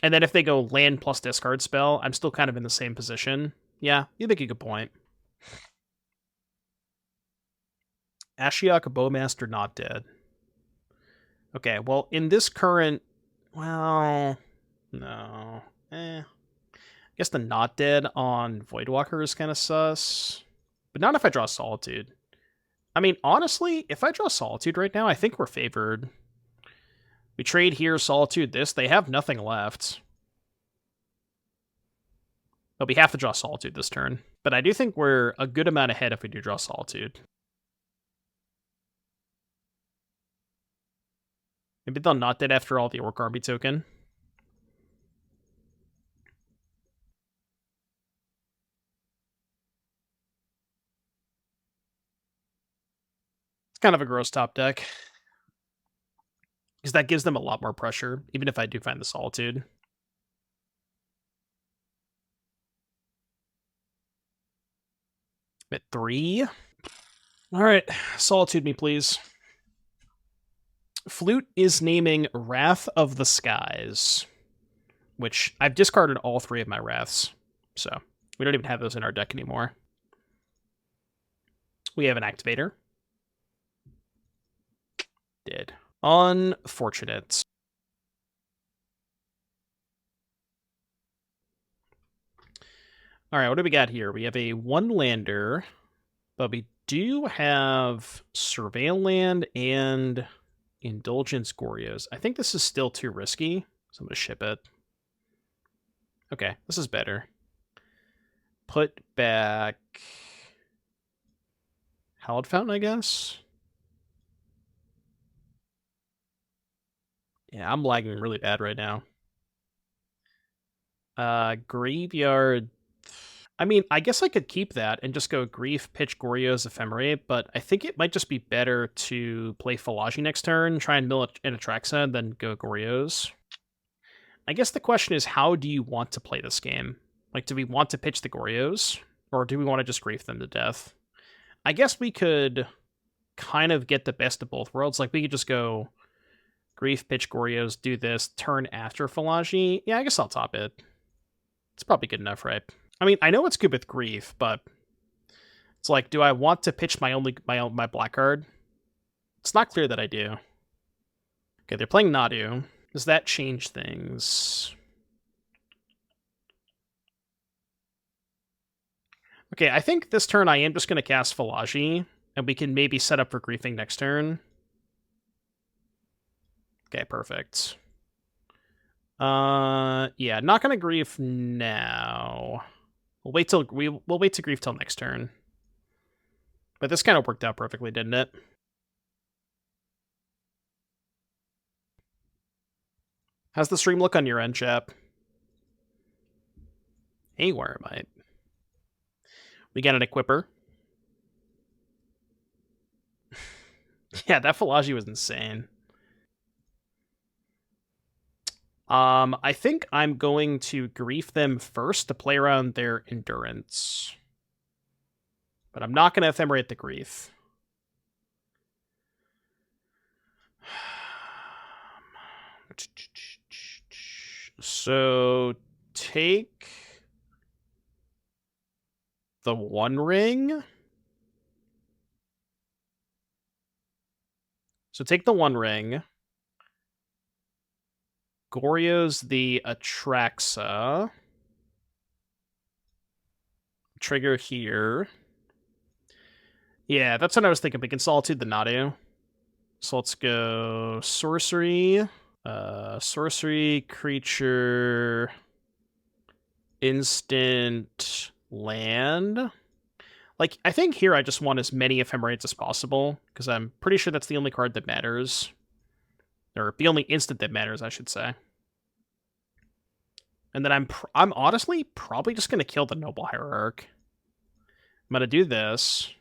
And then if they go land plus discard spell, I'm still kind of in the same position. Yeah, you make a good point. Ashiok Bowmaster not dead. Okay, well, in this current... Well... No. I guess the not dead on Voidwalker is kind of sus. But not if I draw Solitude. I mean, honestly, if I draw Solitude right now, I think we're favored. We trade here, Solitude this. They have nothing left. But we have to draw Solitude this turn. But I do think we're a good amount ahead if we do draw Solitude. Maybe they'll not dead after all the Orc Army token. It's kind of a gross top deck. Because that gives them a lot more pressure, even if I do find the Solitude. At 3. Alright, Solitude me, please. Flute is naming Wrath of the Skies, which I've discarded all 3 of my Wraths, so we don't even have those in our deck anymore. We have an Activator. Dead. Unfortunate. Alright, what do we got here? We have a 1-lander, but we do have Surveil Land and Indulgence Goryos. I think this is still too risky, so I'm going to ship it. Okay, this is better. Put back Hallowed Fountain, I guess? Yeah, I'm lagging really bad right now. Graveyard... I mean, I guess I could keep that and just go Grief, pitch Goryo's Ephemerate, but I think it might just be better to play Fallaji next turn, try and mill an Atraxa, and then go Goryo's. I guess the question is, how do you want to play this game? Like, do we want to pitch the Goryos? Or do we want to just grief them to death? I guess we could kind of get the best of both worlds. Like, we could just go grief, pitch Goryos, do this, turn after Fallaji. Yeah, I guess I'll top it. It's probably good enough, right? I mean, I know it's good with grief, but it's like, do I want to pitch my black card? It's not clear that I do. Okay, they're playing Nadu. Does that change things? Okay, I think this turn I am just going to cast Fallaji, and we can maybe set up for griefing next turn. Okay, perfect. Yeah, not going to grief now. We'll wait to grief till next turn. But this kind of worked out perfectly, didn't it? How's the stream look on your end, chap? Hey, Wormite. We got an Equipper. Yeah, that Fallaji was insane. I think I'm going to grief them first to play around their endurance. But I'm not going to ephemerate the grief. So take the One Ring. So take the One Ring. Goryo's the Atraxa. Trigger here. Yeah, that's what I was thinking. We can Solitude the Nadu. So let's go sorcery. Sorcery, creature, instant, land. Like, I think here I just want as many Ephemerates as possible, because I'm pretty sure that's the only card that matters. Or the only instant that matters, I should say. And then I'm honestly probably just going to kill the Noble Hierarch. I'm going to do this.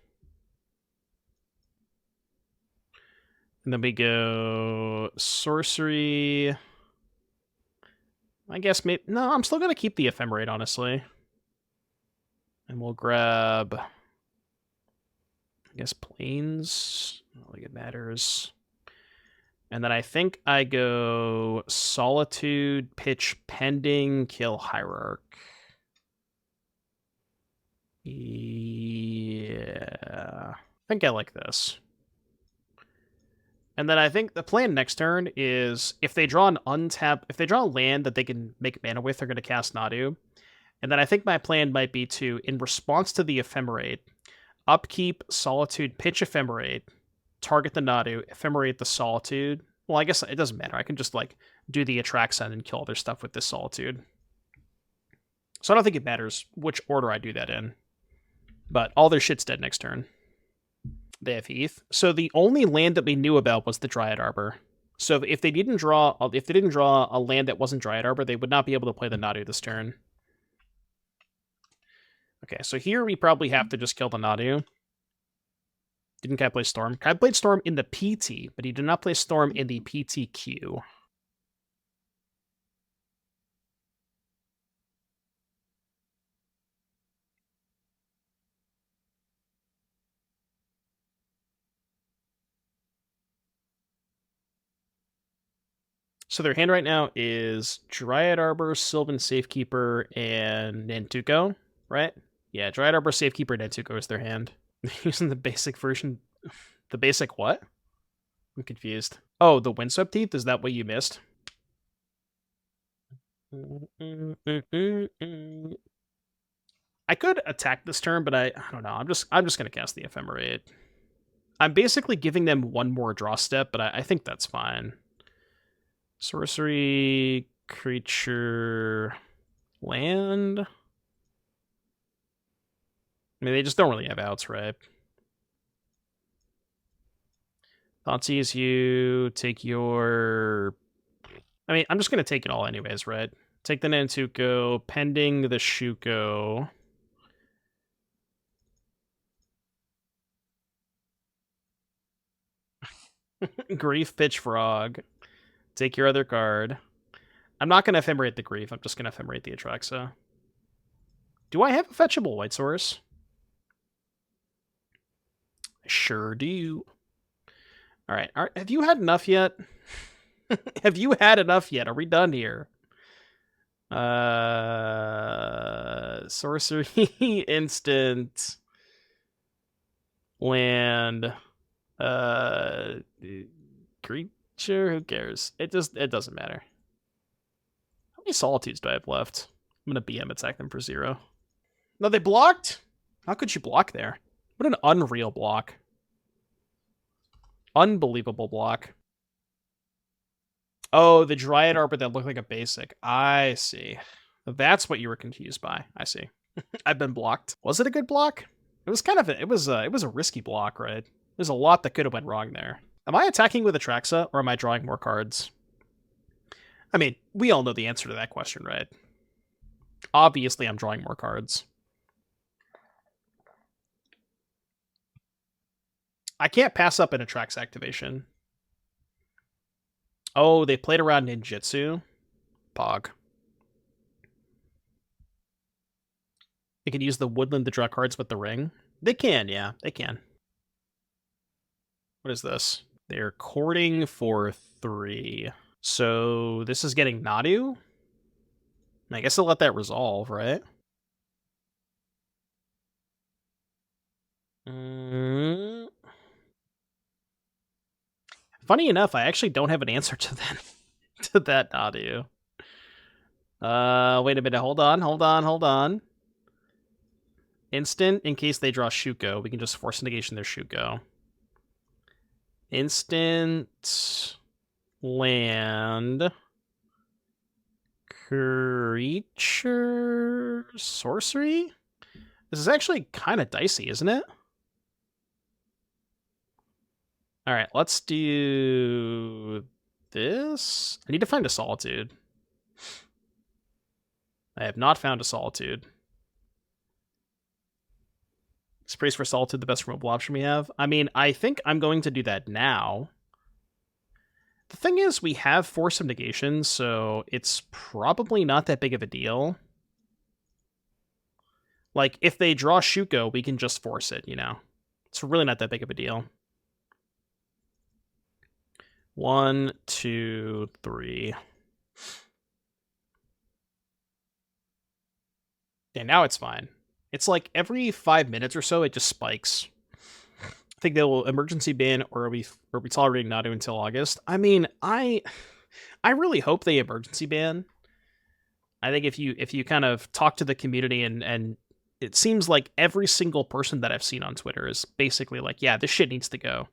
And then we go sorcery. I guess maybe... No, I'm still going to keep the Ephemerate, honestly. And we'll grab... I guess planes. I don't think it matters. And then I think I go Solitude, pitch Pending, kill Hierarch. Yeah. I think I like this. And then I think the plan next turn is if they draw if they draw a land that they can make mana with, they're going to cast Nadu. And then I think my plan might be to, in response to the Ephemerate, upkeep, Solitude, pitch Ephemerate, target the Nadu, Ephemerate the Solitude. Well, I guess it doesn't matter. I can just, like, do the Atraxa and kill other stuff with this Solitude. So I don't think it matters which order I do that in. But all their shit's dead next turn. They have Heath. So the only land that we knew about was the Dryad Arbor. So if they didn't draw a land that wasn't Dryad Arbor, they would not be able to play the Nadu this turn. Okay, so here we probably have to just kill the Nadu. Didn't Kai play Storm? Kai played Storm in the PT, but he did not play Storm in the PTQ. So their hand right now is Dryad Arbor, Sylvan Safekeeper, and Nantuko, right? Yeah, Dryad Arbor, Safekeeper, Nantuko is their hand. Using the basic version. The basic what? I'm confused. Oh, the Windswept Teeth? Is that what you missed? I could attack this turn, but I don't know. I'm just gonna cast the Ephemerate. I'm basically giving them one more draw step, but I think that's fine. Sorcery, creature, land. I mean, they just don't really have outs, right? Thoughtseize you, take your... I mean, I'm just going to take it all anyways, right? Take the Nantuko, pending the Shuko. Grief Pitch Frog. Take your other card. I'm not going to Ephemerate the Grief. I'm just going to Ephemerate the Atraxa. Do I have a fetchable White Source? I sure do. All right. Have you had enough yet? Have you had enough yet? Are we done here? Sorcery, instant, land, creature, who cares? It doesn't matter. How many Solitudes do I have left? I'm gonna BM attack them for 0. No, they blocked? How could you block there? What an unreal block. Unbelievable block. Oh, the Dryad Arbor that looked like a basic. I see. That's what you were confused by. I see. I've been blocked. Was it a good block? It was kind of it was a risky block, right? There's a lot that could have went wrong there. Am I attacking with Atraxa or am I drawing more cards? I mean, we all know the answer to that question, right? Obviously, I'm drawing more cards. I can't pass up an Atraxa activation. Oh, they played around ninjutsu. Pog. They can use the woodland to draw cards with the ring. They can, yeah, they can. What is this? They're courting for 3. So this is getting Nadu? I guess I'll let that resolve, right? Funny enough, I actually don't have an answer to that Nadu. Wait a minute, hold on. Instant, in case they draw Shuko, we can just force negation their Shuko. Instant, land, creature, sorcery? This is actually kind of dicey, isn't it? All right, let's do this. I need to find a Solitude. I have not found a Solitude. Is Praise for Solitude the best removal option we have? I mean, I think I'm going to do that now. The thing is, we have Force of Negation, so it's probably not that big of a deal. Like, if they draw Shuko, we can just force it, you know? It's really not that big of a deal. 1, 2, 3. Yeah, now it's fine. It's like every 5 minutes or so, it just spikes. I think they will emergency ban or we tolerating Nadu until August. I mean, I really hope they emergency ban. I think if you kind of talk to the community and it seems like every single person that I've seen on Twitter is basically like, yeah, this shit needs to go.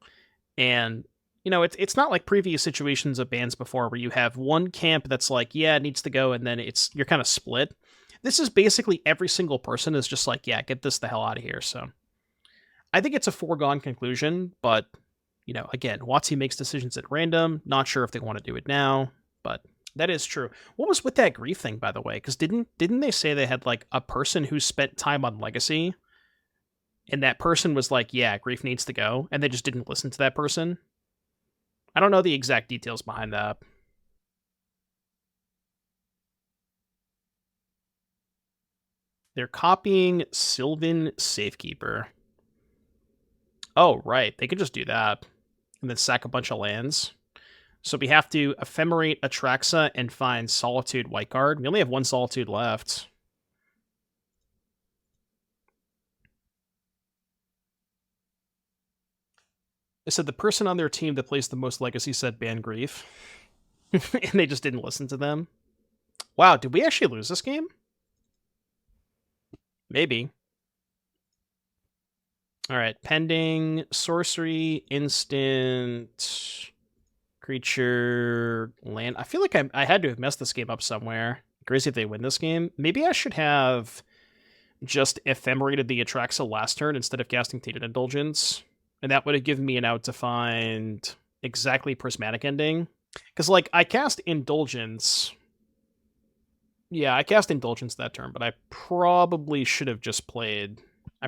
And you know, it's not like previous situations of bans before where you have one camp that's like, yeah, it needs to go, and then you're kind of split. This is basically every single person is just like, yeah, get this the hell out of here. So I think it's a foregone conclusion, but, you know, again, WotC makes decisions at random. Not sure if they want to do it now, but that is true. What was with that grief thing, by the way? Because didn't they say they had, like, a person who spent time on Legacy, and that person was like, yeah, grief needs to go, and they just didn't listen to that person? I don't know the exact details behind that. They're copying Sylvan Safekeeper. Oh, right. They could just do that. And then sack a bunch of lands. So we have to Ephemerate Atraxa and find Solitude White Guard. We only have 1 Solitude left. They said the person on their team that plays the most Legacy said ban grief. And they just didn't listen to them. Wow, did we actually lose this game? Maybe. Alright, pending, sorcery, instant, creature, land. I feel like I had to have messed this game up somewhere. Crazy if they win this game. Maybe I should have just Ephemerated the Atraxa last turn instead of casting Tainted Indulgence. And that would have given me an out to find exactly Prismatic Ending. Because, like, I cast Indulgence. Yeah, I cast Indulgence that turn, but I probably should have just played... the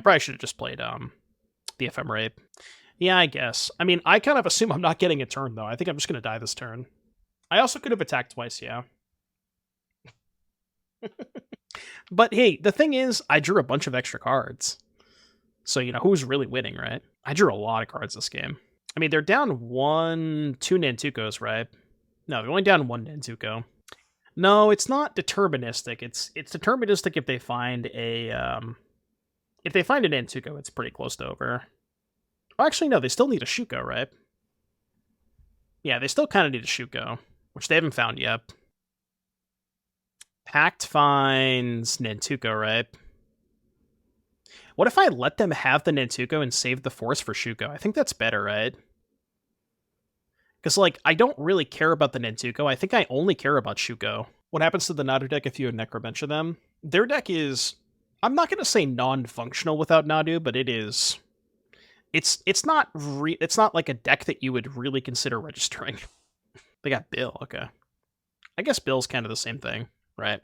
Ephemerate. Yeah, I guess. I mean, I kind of assume I'm not getting a turn, though. I think I'm just going to die this turn. I also could have attacked twice, yeah. But hey, the thing is, I drew a bunch of extra cards. So, who's really winning, right? I drew a lot of cards this game. I mean, they're down 2 Nantukos, right? No, they're only down 1 Nantuko. No, it's not deterministic. It's deterministic if they find a Nantuko, it's pretty close to over. Oh, actually, no, they still need a Shuko, right? Yeah, they still kind of need a Shuko, which they haven't found yet. Pact finds Nantuko, right? What if I let them have the Nantuko and save the Force for Shuko? I think that's better, right? Because, I don't really care about the Nantuko. I think I only care about Shuko. What happens to the Nadu deck if you Necromentia them? Their deck is... I'm not going to say non-functional without Nadu, but it is... It's not like a deck that you would really consider registering. They got Bill, okay. I guess Bill's kind of the same thing, right?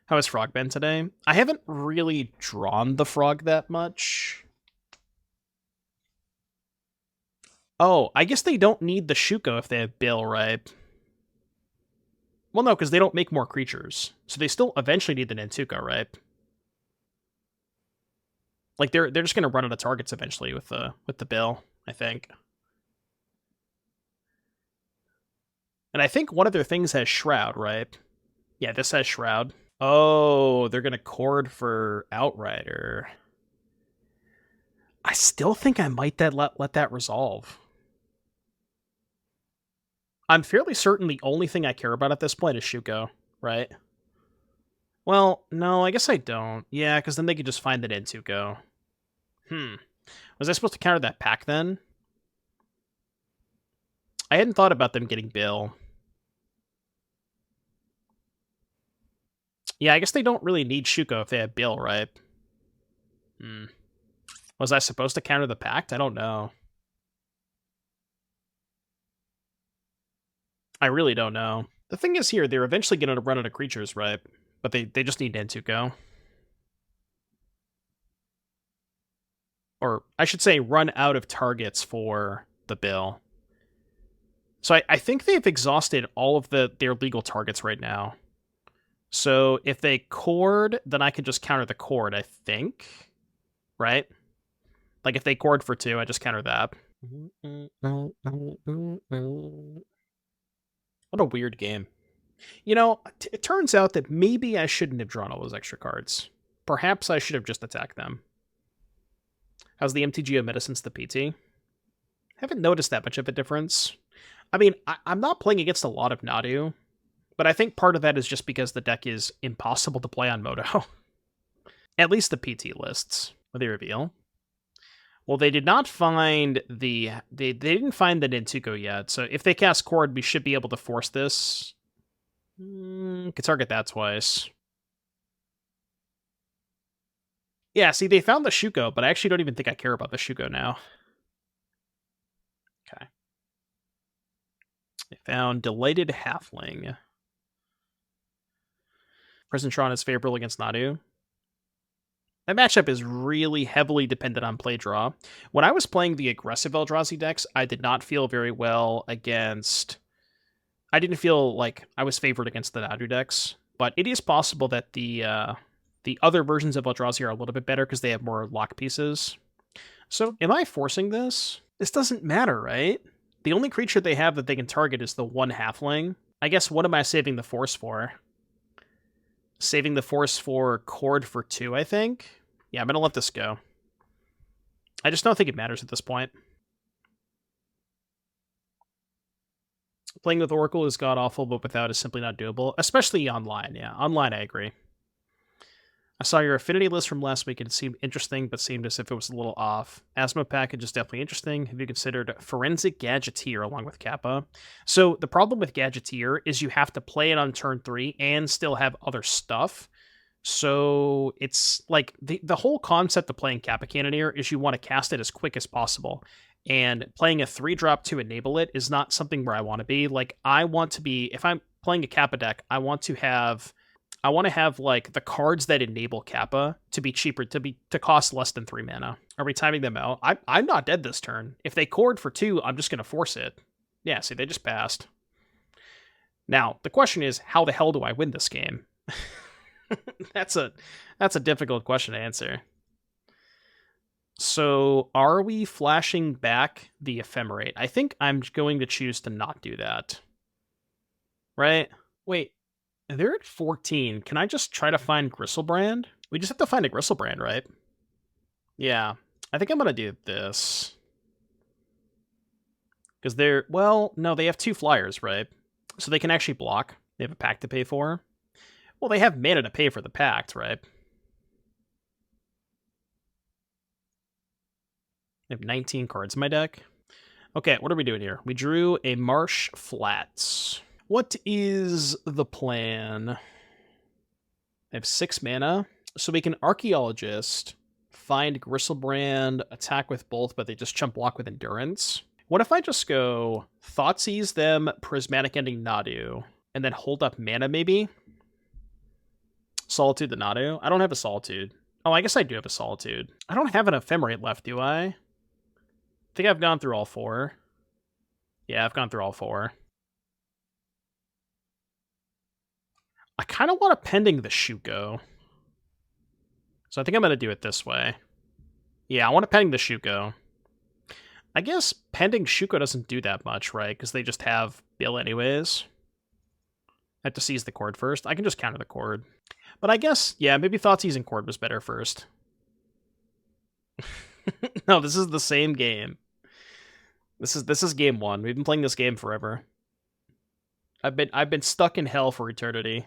How has Frog been today? I haven't really drawn the Frog that much. Oh, I guess they don't need the Shuko if they have Bill, right? Well, no, because they don't make more creatures. So they still eventually need the Nantuko, right? They're just going to run out of targets eventually with the Bill, I think. And I think one of their things has Shroud, right? Yeah, this has Shroud. Oh, they're going to Chord for Outrider. I still think I might let that resolve. I'm fairly certain the only thing I care about at this point is Shuko, right? Well, no, I guess I don't. Yeah, because then they could just find the Nantuko. Was I supposed to counter that pack then? I hadn't thought about them getting Bill. Yeah, I guess they don't really need Shuko if they have Bill, right? Was I supposed to counter the pact? I don't know. I really don't know. The thing is here, they're eventually going to run out of creatures, right? But they just need Nantuko. Or I should say run out of targets for the Bill. So I think they've exhausted all of their legal targets right now. So if they Chord, then I can just counter the Chord, I think. Right? If they Chord for 2, I just counter that. What a weird game. It turns out that maybe I shouldn't have drawn all those extra cards. Perhaps I should have just attacked them. How's the MTGO meta since the PT? Haven't noticed that much of a difference. I mean, I'm not playing against a lot of Nadu, but I think part of that is just because the deck is impossible to play on Moto. At least the PT lists. What they reveal? Well, they did not find they didn't find the Nantuko yet, so if they cast Chord, we should be able to force this. Could target that twice. Yeah, see, they found the Shuko, but I actually don't even think I care about the Shuko now. Okay. They found Delighted Halfling. Presentron is favorable against Nadu. That matchup is really heavily dependent on play draw. When I was playing the aggressive Eldrazi decks, I did not feel very well against... I didn't feel like I was favored against the Nadu decks, but it is possible that the other versions of Eldrazi are a little bit better because they have more lock pieces. So, am I forcing this? This doesn't matter, right? The only creature they have that they can target is the 1 halfling. I guess what am I saving the Force for? Saving the Force for Chord for 2, I think? Yeah, I'm going to let this go. I just don't think it matters at this point. Playing with Oracle is god-awful, but without is simply not doable. Especially online, yeah. Online, I agree. I saw your affinity list from last week and it seemed interesting, but seemed as if it was a little off. Asthma package is definitely interesting. Have you considered Forensic Gadgeteer along with Kappa? So the problem with Gadgeteer is you have to play it on turn 3 and still have other stuff. So it's like the whole concept of playing Kappa Cannoneer is you want to cast it as quick as possible. And playing a 3-drop to enable it is not something where I want to be. I want to be, if I'm playing a Kappa deck, I want to have the cards that enable Kappa to be cheaper, to cost less than 3 mana. Are we timing them out? I'm not dead this turn. If they Chord for 2, I'm just going to force it. Yeah, see, they just passed. Now, the question is, how the hell do I win this game? That's a difficult question to answer. So, are we flashing back the Ephemerate? I think I'm going to choose to not do that. Right? Wait, they're at 14. Can I just try to find Griselbrand? We just have to find a Griselbrand, right? Yeah. I think I'm going to do this. Because they're... Well, no, they have 2 flyers, right? So they can actually block. They have a pact to pay for. Well, they have mana to pay for the pact, right? I have 19 cards in my deck. Okay, what are we doing here? We drew a Marsh Flats. What is the plan? I have 6 mana. So we can Archaeologist, find Griselbrand, attack with both, but they just chump block with Endurance. What if I just go Thoughtseize them, Prismatic Ending Nadu, and then hold up mana maybe? Solitude the Nadu? I don't have a Solitude. Oh, I guess I do have a Solitude. I don't have an Ephemerate left, do I? I think I've gone through all 4. Yeah, I've gone through all 4. I kind of want a Pending the Shuko. So I think I'm going to do it this way. Yeah, I want a Pending the Shuko. I guess Pending Shuko doesn't do that much, right? Because they just have Bill anyways. I have to seize the cord first. I can just counter the cord. But I guess, yeah, maybe Thoughtseizing cord was better first. No, this is the same game. This is game 1. We've been playing this game forever. I've been stuck in hell for eternity.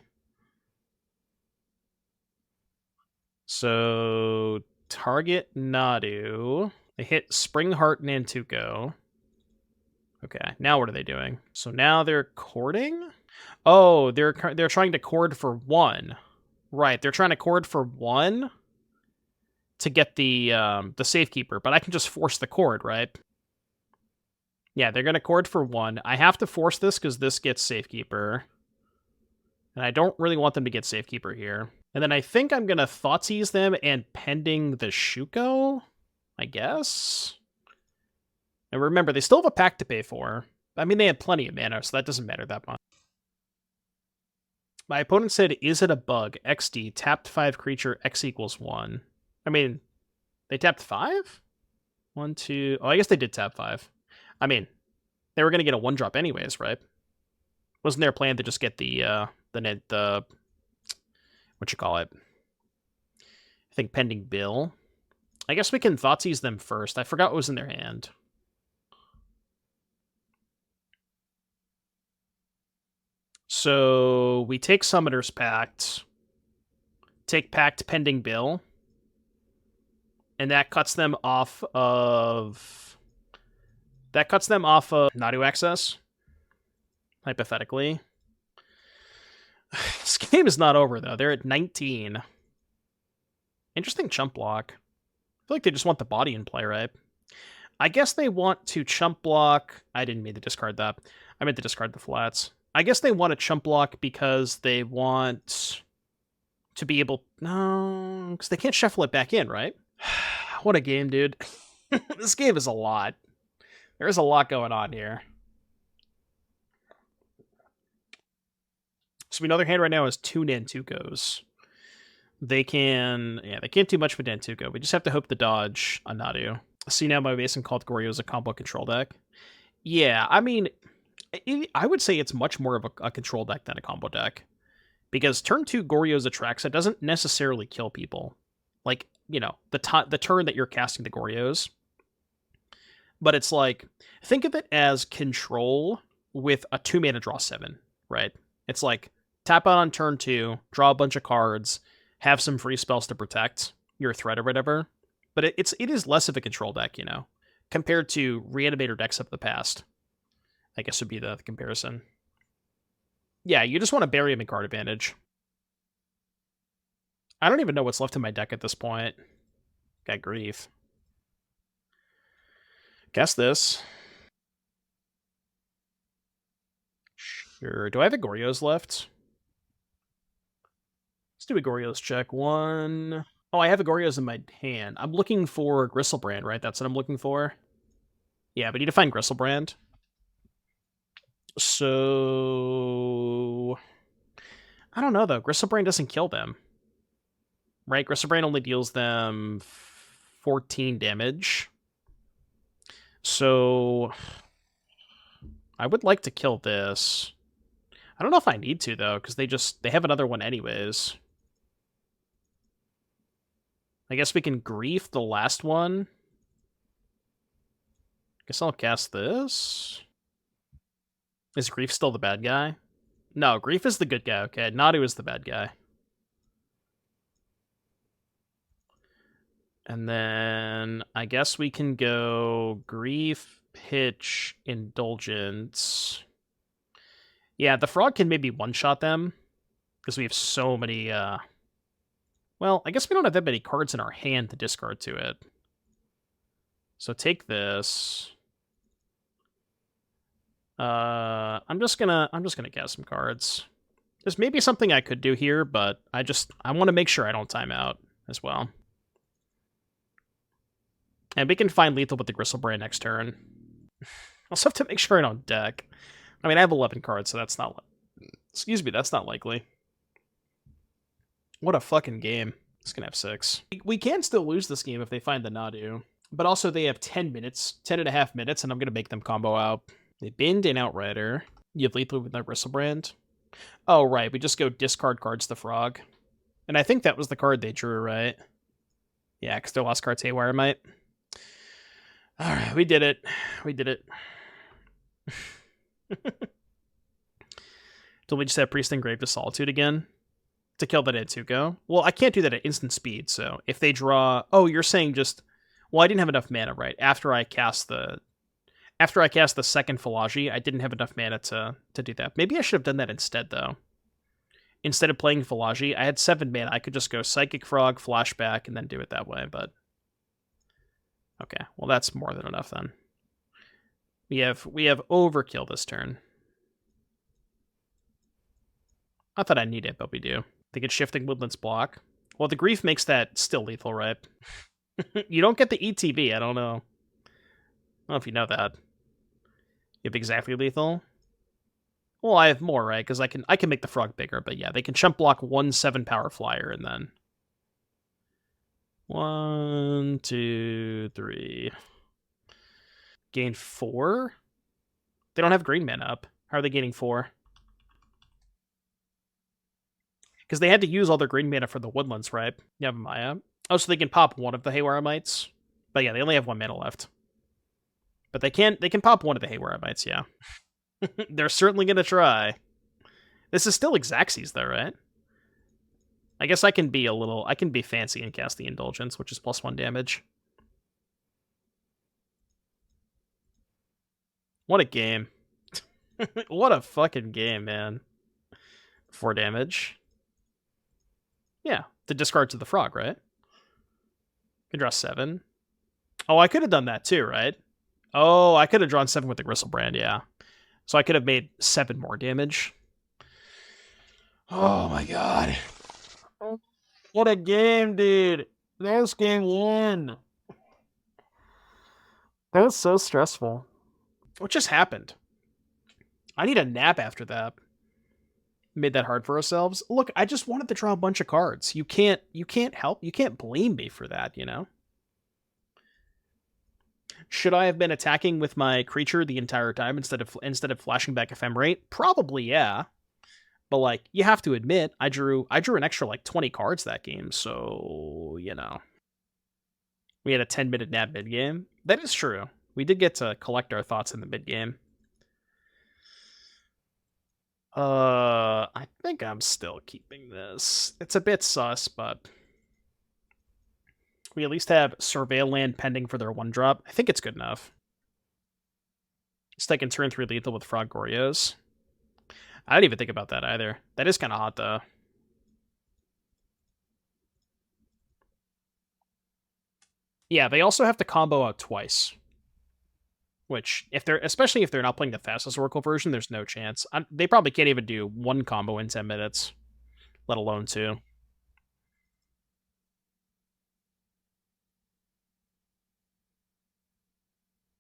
So target Nadu. They hit Springheart Nantuko. Okay, now what are they doing? So now they're cording? Oh, they're trying to cord for 1. Right, they're trying to cord for 1 to get the Safekeeper, but I can just force the cord, right? Yeah, they're going to cord for 1. I have to force this because this gets Safekeeper. And I don't really want them to get Safekeeper here. And then I think I'm going to Thoughtseize them and Pending the Shuko, I guess? And remember, they still have a pact to pay for. I mean, they had plenty of mana, so that doesn't matter that much. My opponent said, is it a bug? XD, tapped 5 creature, X equals 1. I mean, they tapped 5? 1, 2... Oh, I guess they did tap 5. I mean, they were going to get a 1-drop anyways, right? Wasn't their plan to just get the what you call it? I think Pending Bill. I guess we can Thoughtseize them first. I forgot what was in their hand. So we take Summoner's Pact, take Pact Pending Bill, and that cuts them off of Nadu access, hypothetically. This game is not over, though. They're at 19. Interesting chump block. I feel like they just want the body in play, right? I guess they want to chump block... I didn't mean to discard that. I meant to discard the flats. I guess they want to chump block because they want to be able... No, because they can't shuffle it back in, right? What a game, dude. This game is a lot. There's a lot going on here. So we know their hand right now is 2 Nantukos. They can't do much with Nantuko. We just have to hope to dodge a Nadu. See, now my Mason called Goryo is a combo control deck. Yeah, I mean, I would say it's much more of a control deck than a combo deck. Because turn 2 Goryo's Atraxa doesn't necessarily kill people. Like, you know, the turn that you're casting the Goryos. But it's like, think of it as control with a 2-mana draw 7, right? It's like, tap out on turn 2, draw a bunch of cards, have some free spells to protect your threat or whatever. But it is less of a control deck, you know, compared to Reanimator decks of the past. I guess would be the comparison. Yeah, you just want to bury him in card advantage. I don't even know what's left in my deck at this point. Got grief. Guess this. Sure. Do I have a Goryos left? Let's do a Goryos check. 1. Oh, I have a Goryos in my hand. I'm looking for Griselbrand, right? That's what I'm looking for. Yeah, we need to find Griselbrand. So... I don't know, though. Griselbrand doesn't kill them. right? Griselbrand only deals them 14 damage. So I would like to kill this. I don't know if I need to, though, because they have another one anyways. I guess we can grief the last one. Guess I'll cast this. Is Grief still the bad guy? No, Grief is the good guy. Okay, Nadu is the bad guy. And then I guess we can go Grief, Pitch, Indulgence. Yeah, the frog can maybe one-shot them, because we have so many, Well, I guess we don't have that many cards in our hand to discard to it. So take this. I'm just gonna cast some cards. There's maybe something I could do here, but I want to make sure I don't time out as well. And we can find lethal with the Griselbrand next turn. I also have to make sure I don't deck. I mean, I have 11 cards, so that's not... Excuse me, that's not likely. What a fucking game. It's gonna have 6. We can still lose this game if they find the Nadu. But also they have 10 minutes, 10 and a half minutes, and I'm gonna make them combo out. They binned an Outrider. You have lethal with my Griselbrand. Oh, right, we just go discard cards to Frog. And I think that was the card they drew, right? Yeah, because their last card's Haywire Might. Alright, we did it. We did it. Do we just have Priest Engrave to Solitude again? To kill that Etsuko? Well, I can't do that at instant speed, so if they draw... Oh, you're saying just... Well, I didn't have enough mana, right? After I cast the second Fallaji, I didn't have enough mana to do that. Maybe I should have done that instead, though. Instead of playing Fallaji, I had 7 mana. I could just go Psychic Frog, Flashback, and then do it that way, but... Okay, well that's more than enough then. We have Overkill this turn. Not that I need it, but we do. They get Shifting Woodlands block. Well, the Grief makes that still lethal, right? You don't get the ETB, I don't know. I don't know if you know that. You have exactly lethal? Well, I have more, right? Because I can make the frog bigger, but yeah, they can chump block 1 7-power flyer, and then... 1, 2, 3... Gain 4? They don't have green mana up. How are they gaining 4? Because they had to use all their green mana for the woodlands, right? You have Maya. Oh, so they can pop one of the Haywire Mites. But yeah, they only have 1 mana left. But they can pop one of the Haywire Mites, yeah. They're certainly gonna try. This is still Xaxes though, right? I guess I can be fancy and cast the Indulgence, which is +1 damage. What a game. What a fucking game, man. 4 damage. Yeah, to discard to the frog, right? Can draw 7. Oh, I could have done that too, right? Oh, I could have drawn 7 with the Griselbrand, yeah. So I could have made 7 more damage. Oh my god. What a game, dude. That was game 1. That was so stressful. What just happened? I need a nap after that. Made that hard for ourselves. Look, I just wanted to draw a bunch of cards. You can't blame me for that, you know? Should I have been attacking with my creature the entire time instead of flashing back Ephemerate? Probably, yeah. But like, you have to admit, I drew an extra like 20 cards that game, so you know. We had a 10-minute nap mid-game. That is true. We did get to collect our thoughts in the mid-game. I think I'm still keeping this. It's a bit sus, but we at least have Surveil Land pending for their 1-drop. I think it's good enough. Just taking turn 3 lethal with Frog Goryos. I didn't even think about that either. That is kind of hot, though. Yeah, they also have to combo out twice. Which, especially if they're not playing the fastest Oracle version, there's no chance. They probably can't even do 1 combo in 10 minutes, let alone 2.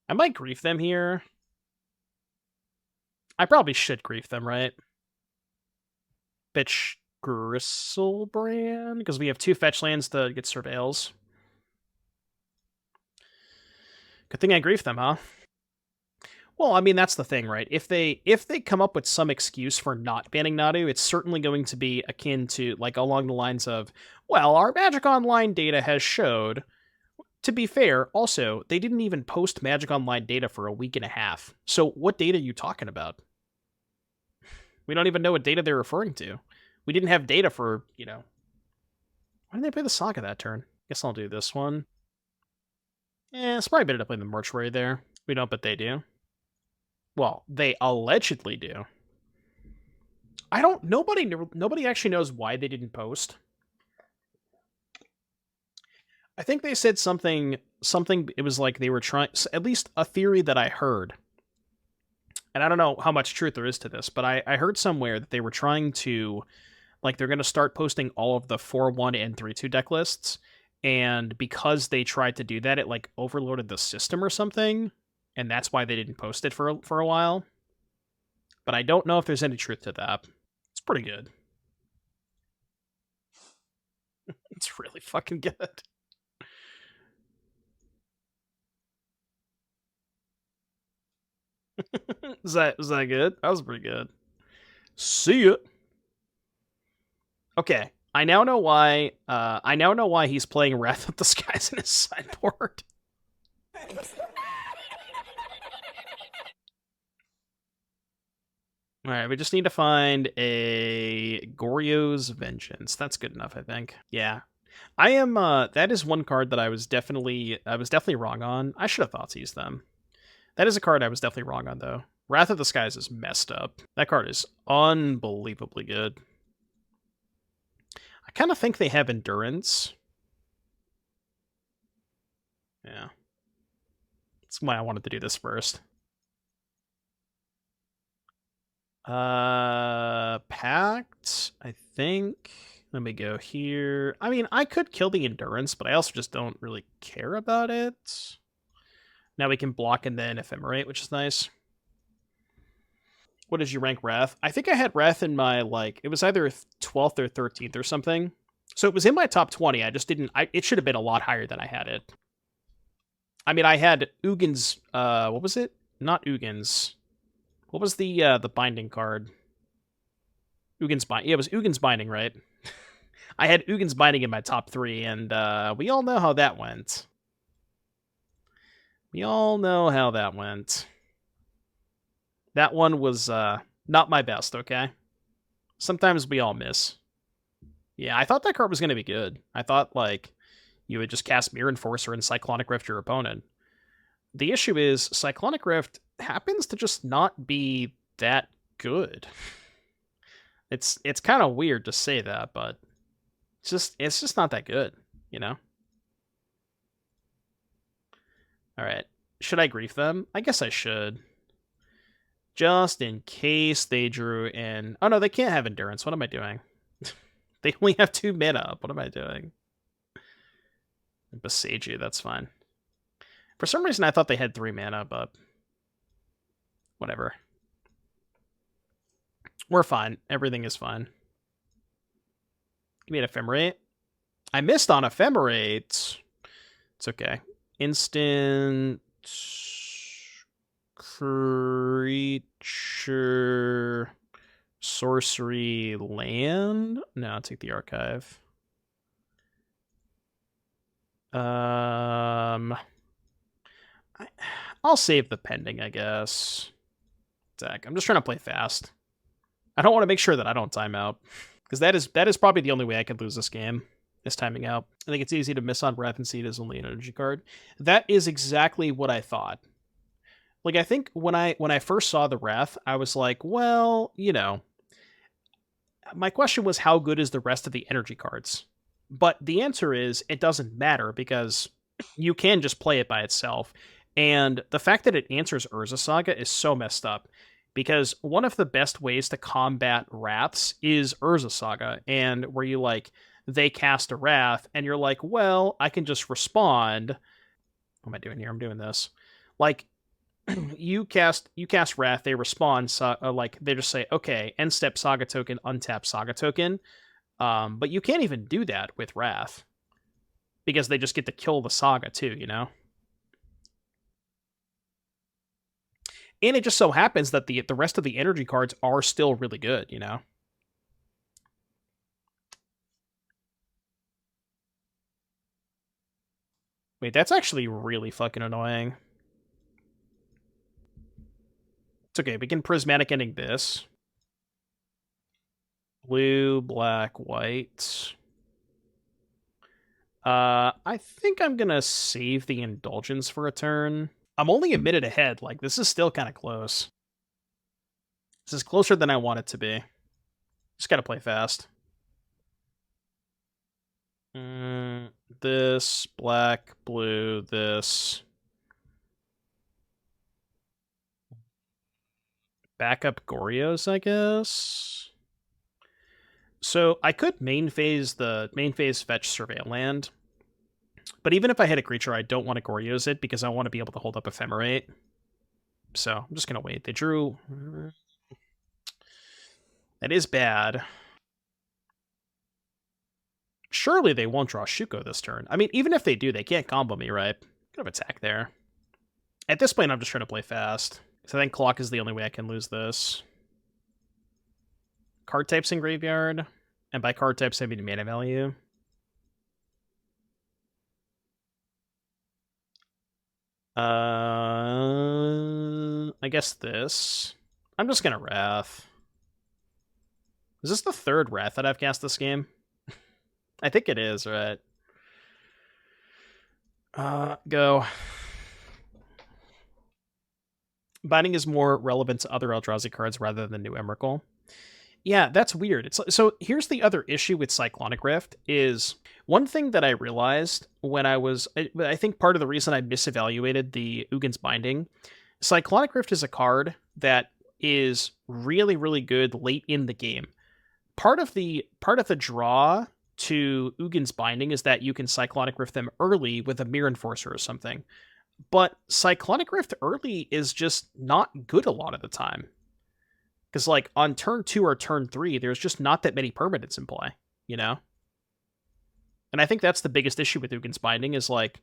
I might grief them here. I probably should grief them, right? Bitch, Griselbrand, because we have 2 fetch lands to get Surveils. Good thing I griefed them, huh? Well, I mean, that's the thing, right? If they come up with some excuse for not banning Nadu, it's certainly going to be akin to, like, along the lines of, well, our Magic Online data has showed. To be fair, also, they didn't even post Magic Online data for a week and a half. So what data are you talking about? We don't even know what data they're referring to. We didn't have data for, Why didn't they play the Saga that turn? Guess I'll do this one. It's probably better to play the Mortuary there. We don't, but they do. Well, they allegedly do. I don't... Nobody actually knows why they didn't post. I think they said something, it was like they were trying... At least a theory that I heard. And I don't know how much truth there is to this, but I heard somewhere that they were trying to... Like, they're going to start posting all of the 4-1 and 3-2 deck lists, and because they tried to do that, it, like, overloaded the system or something, and that's why they didn't post it for a while. But I don't know if there's any truth to that. It's pretty good. It's really fucking good. Was that good? That was pretty good. See ya. Okay, I now know why. I now know why he's playing Wrath of the Skies in his sideboard. All right, we just need to find a Goryo's Vengeance. That's good enough, I think. Yeah, I am. That is one card that I was definitely wrong on. I should have thought to use them. That is a card I was definitely wrong on, though. Wrath of the Skies is messed up. That card is unbelievably good. I kind of think they have Endurance. Yeah. That's why I wanted to do this first. Pact, I think. Let me go here. I mean, I could kill the Endurance, but I also just don't really care about it. Now we can block and then Ephemerate, which is nice. What did you rank Wrath? I think I had Wrath in my, like, it was either 12th or 13th or something. So it was in my top 20. I just didn't... it should have been a lot higher than I had it. I mean, I had Ugin's... what was it? Not Ugin's. What was the binding card? Ugin's Binding. Yeah, it was Ugin's Binding, right? I had Ugin's Binding in my top 3, and we all know how that went. We all know how that went. That one was not my best, okay? Sometimes we all miss. Yeah, I thought that card was going to be good. I thought, like, you would just cast Mirror Enforcer and Cyclonic Rift your opponent. The issue is, Cyclonic Rift happens to just not be that good. It's kind of weird to say that, but it's just not that good, you know? Alright. Should I grief them? I guess I should. Just in case they drew in... Oh no, they can't have Endurance. What am I doing? They only have 2 mana. What am I doing? Besage you, that's fine. For some reason I thought they had 3 mana, but... Whatever. We're fine. Everything is fine. Give me an Ephemerate. I missed on Ephemerate. It's okay. Instant... Creature... Sorcery land? No, I'll take the archive. I'll save the pending, I guess. Zach, I'm just trying to play fast. I don't want to make sure that I don't time out. Because that is probably the only way I could lose this game, is timing out. I think it's easy to miss on Wrath and Seed as only an energy card. That is exactly what I thought. Like, I think when I first saw the Wrath, I was like, well, you know... My question was, how good is the rest of the energy cards? But the answer is, it doesn't matter, because you can just play it by itself. And the fact that it answers Urza Saga is so messed up, because one of the best ways to combat Wraths is Urza Saga, and where you, like, they cast a Wrath, and you're like, well, I can just respond. What am I doing here? I'm doing this. Like, you cast Wrath, they respond, like, they just say, okay, end step Saga token, untap Saga token. But you can't even do that with Wrath. Because they just get to kill the Saga too, you know? And it just so happens that the rest of the energy cards are still really good, you know? Wait, that's actually really fucking annoying. It's okay, we can Prismatic Ending this. Blue, black, white. I think I'm gonna save the Indulgence for a turn. I'm only a minute ahead, like, this is still kind of close. This is closer than I want it to be. Just gotta play fast. This, black, blue, this. Backup Goryos, I guess. So I could main phase fetch Surveil Land. But even if I hit a creature, I don't want to Goryos it because I want to be able to hold up Ephemerate. So I'm just gonna wait. They drew. That is bad. Surely they won't draw Shuko this turn. I mean, even if they do, they can't combo me, right? Kind of attack there. At this point, I'm just trying to play fast. So I think Clock is the only way I can lose this. Card types in graveyard. And by card types, I mean mana value. I guess this. I'm just gonna Wrath. Is this the third Wrath that I've cast this game? I think it is, right? Go. Binding is more relevant to other Eldrazi cards rather than New Emrakul. Yeah, that's weird. So here's the other issue with Cyclonic Rift is one thing that I realized when I think part of the reason I misevaluated the Ugin's Binding, Cyclonic Rift is a card that is really, really good late in the game. Part of the draw to Ugin's Binding is that you can Cyclonic Rift them early with a Mirror Enforcer or something. But Cyclonic Rift early is just not good a lot of the time. Because, like, on turn 2 or turn 3, there's just not that many permanents in play, you know? And I think that's the biggest issue with Ugin's Binding is, like,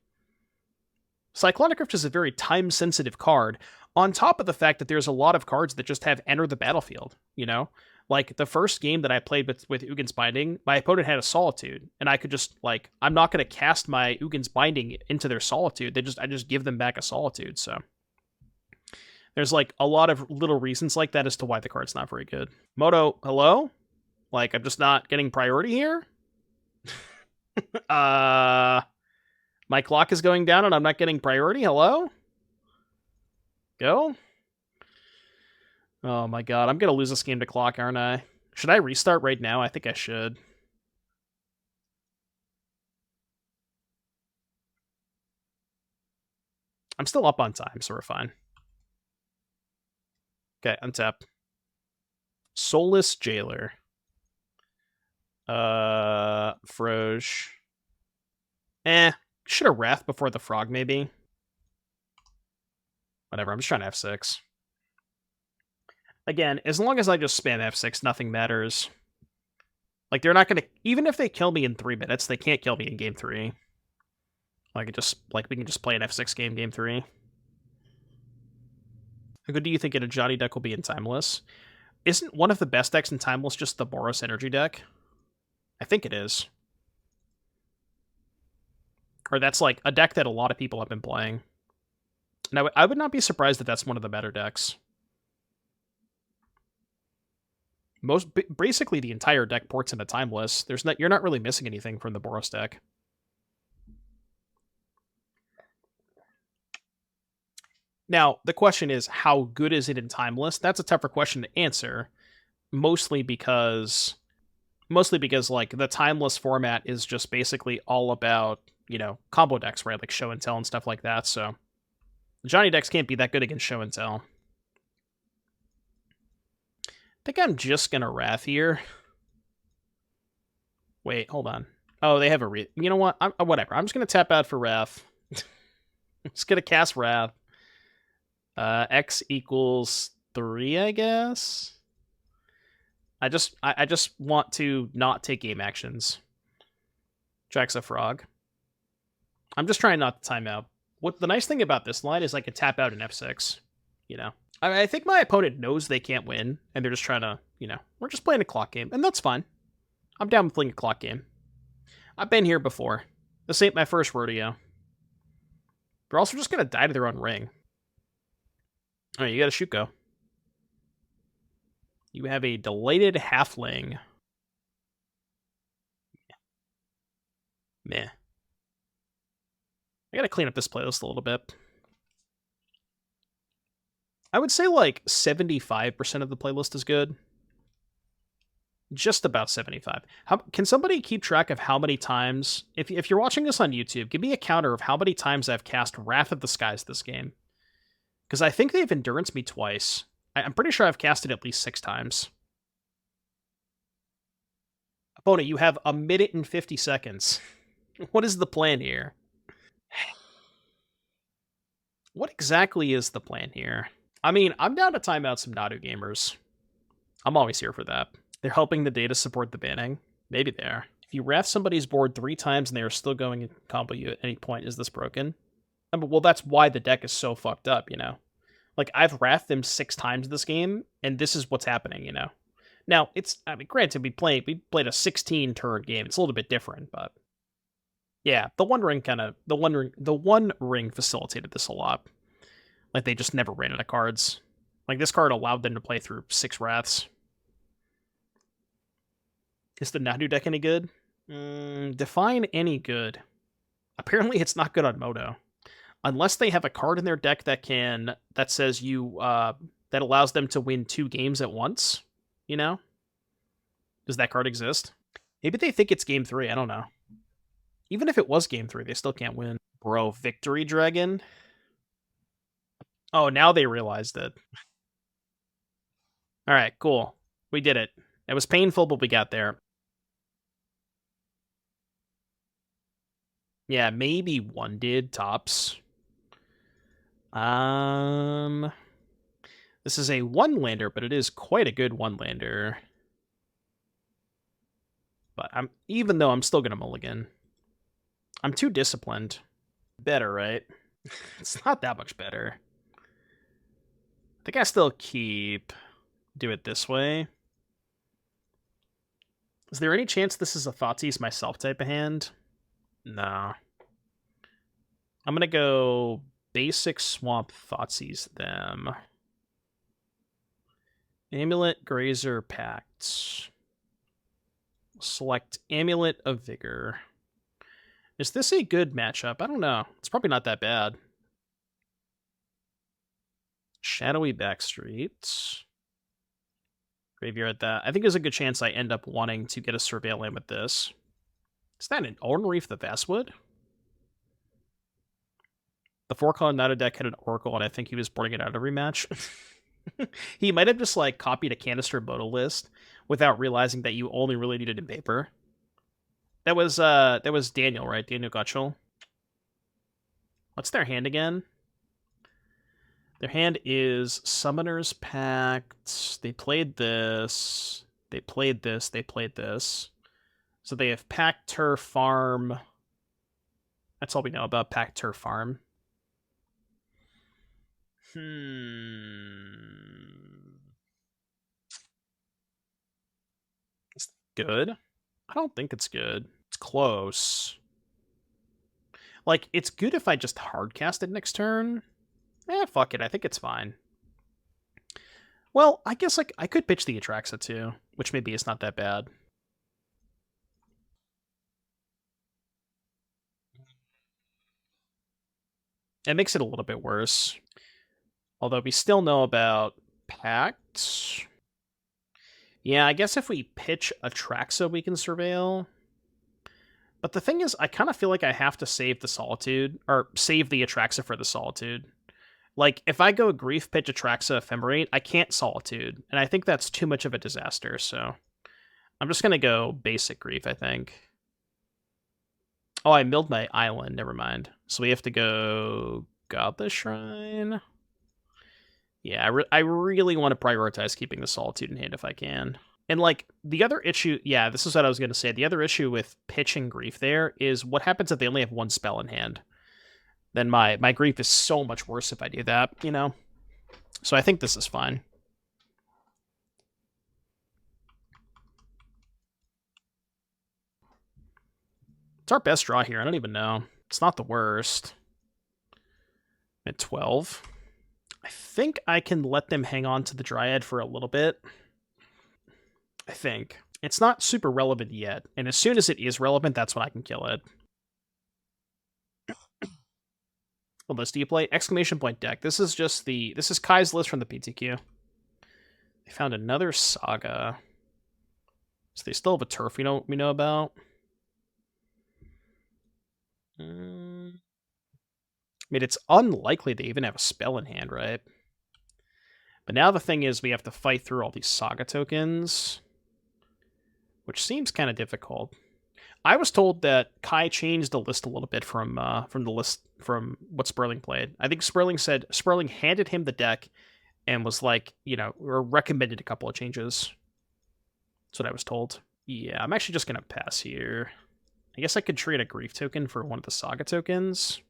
Cyclonic Rift is a very time-sensitive card, on top of the fact that there's a lot of cards that just have Enter the Battlefield, you know? Like, the first game that I played with Ugin's Binding, my opponent had a Solitude, and I could just, like, I'm not going to cast my Ugin's Binding into their Solitude, I just give them back a Solitude, so... There's, like, a lot of little reasons like that as to why the card's not very good. Moto, hello? Like, I'm just not getting priority here? My clock is going down and I'm not getting priority? Hello? Go? Oh my god, I'm gonna lose this game to clock, aren't I? Should I restart right now? I think I should. I'm still up on time, so we're fine. Okay, untap. Soulless Jailer. Froge. Should have Wrath before the Frog, maybe. Whatever, I'm just trying to F6. Again, as long as I just spam F6, nothing matters. Like, they're not gonna... Even if they kill me in 3 minutes, they can't kill me in game 3. We can just play an F6 game 3. How good do you think an Ajani deck will be in Timeless? Isn't one of the best decks in Timeless just the Boros Energy deck? I think it is. Or that's like a deck that a lot of people have been playing. And I would not be surprised if that's one of the better decks. Basically the entire deck ports into Timeless. You're not really missing anything from the Boros deck. Now, the question is, how good is it in Timeless? That's a tougher question to answer. Mostly because like the Timeless format is just basically all about, you know, combo decks, right? Like Show and Tell and stuff like that. So Johnny decks can't be that good against Show and Tell. I think I'm just gonna Wrath here. Wait, hold on. Oh, they have a you know what? Whatever. I'm just gonna tap out for Wrath. I'm just gonna cast Wrath. X equals 3, I guess. I just want to not take game actions. Atraxa Frog. I'm just trying not to time out. What the nice thing about this line is I can tap out an F6, you know. I think my opponent knows they can't win, and they're just trying to, you know, we're just playing a clock game, and that's fine. I'm down with playing a clock game. I've been here before. This ain't my first rodeo. They're also just going to die to their own ring. All right, you got a shoot go. You have a Delighted Halfling. Meh. I gotta clean up this playlist a little bit. I would say like 75% of the playlist is good. Just about 75. Can somebody keep track of how many times, if you're watching this on YouTube, give me a counter of how many times I've cast Wrath of the Skies this game. Because I think they've Endurance me twice. I'm pretty sure I've cast it at least 6 times. Opponent, you have 1 minute and 50 seconds. What is the plan here? What exactly is the plan here? I mean, I'm down to time out some Nadu gamers. I'm always here for that. They're helping the data support the banning. Maybe they are. If you wrath somebody's board 3 times and they are still going to combo you at any point, is this broken? Well, that's why the deck is so fucked up, you know? Like, I've wrathed them 6 times this game, and this is what's happening, you know? Now, I mean, granted, we played a 16-turn game. It's a little bit different, but... yeah, the One Ring facilitated this a lot. Like, they just never ran out of cards. Like, this card allowed them to play through 6 wraths. Is the Nadu deck any good? Define any good. Apparently it's not good on Moto. Unless they have a card in their deck that says that allows them to win 2 games at once, you know? Does that card exist? Maybe they think it's game 3, I don't know. Even if it was game 3, they still can't win. Bro, Victory Dragon? Oh, now they realized it. Alright, cool. We did it. It was painful, but we got there. Yeah, maybe 1 did, tops. This is a 1-lander, but it is quite a good 1-lander. But even though I'm still gonna mulligan. I'm too disciplined. Better, right? It's not that much better. I think I still do it this way. Is there any chance this is a Thoughtseize myself type of hand? No. I'm gonna go basic Swamp Thoughtseize them. Amulet, Grazer, Pact. Select Amulet of Vigor. Is this a good matchup? I don't know. It's probably not that bad. Shadowy Backstreet. Graveyard that. I think there's a good chance I end up wanting to get a Surveil Land with this. Is that an Ornreef the Vastwood? The 4-color Nadu deck had an Oracle, and I think he was boarding it out every match. He might have just like copied a Canister Moto list without realizing that you only really needed in paper. That was Daniel, right? Daniel Gotchel. What's their hand again? Their hand is Summoner's Pact. They played this. They played this. They played this. So they have Pact, Turf, Farm. That's all we know about Pact, Turf, Farm. It's good. I don't think it's good. It's close. Like, it's good if I just hardcast it next turn. Fuck it. I think it's fine. Well, I guess like I could pitch the Atraxa too, which maybe is not that bad. It makes it a little bit worse. Although we still know about Pact. Yeah, I guess if we pitch Atraxa, we can Surveil. But the thing is, I kind of feel like I have to save the Solitude, or save the Atraxa for the Solitude. Like, if I go Grief, pitch Atraxa, Ephemerate, I can't Solitude, and I think that's too much of a disaster, so... I'm just gonna go basic Grief, I think. Oh, I milled my island, never mind. So we have to go Godless Shrine. Yeah, I really want to prioritize keeping the Solitude in hand if I can. And, like, the other issue... Yeah, this is what I was going to say. The other issue with pitching Grief there is what happens if they only have one spell in hand? Then my Grief is so much worse if I do that, you know? So I think this is fine. It's our best draw here. I don't even know. It's not the worst. At 12. I think I can let them hang on to the Dryad for a little bit. I think. It's not super relevant yet, and as soon as it is relevant, that's when I can kill it. What list do you play? Exclamation point deck. This is just the... This is Kai's list from the PTQ. They found another Saga. So they still have a turf we know about. I mean, it's unlikely they even have a spell in hand, right? But now the thing is we have to fight through all these Saga tokens, which seems kind of difficult. I was told that Kai changed the list a little bit from the list from what Sperling played. I think Sperling said Sperling handed him the deck and was like, you know, or recommended a couple of changes. That's what I was told. Yeah, I'm actually just gonna pass here. I guess I could trade a Grief token for one of the Saga tokens.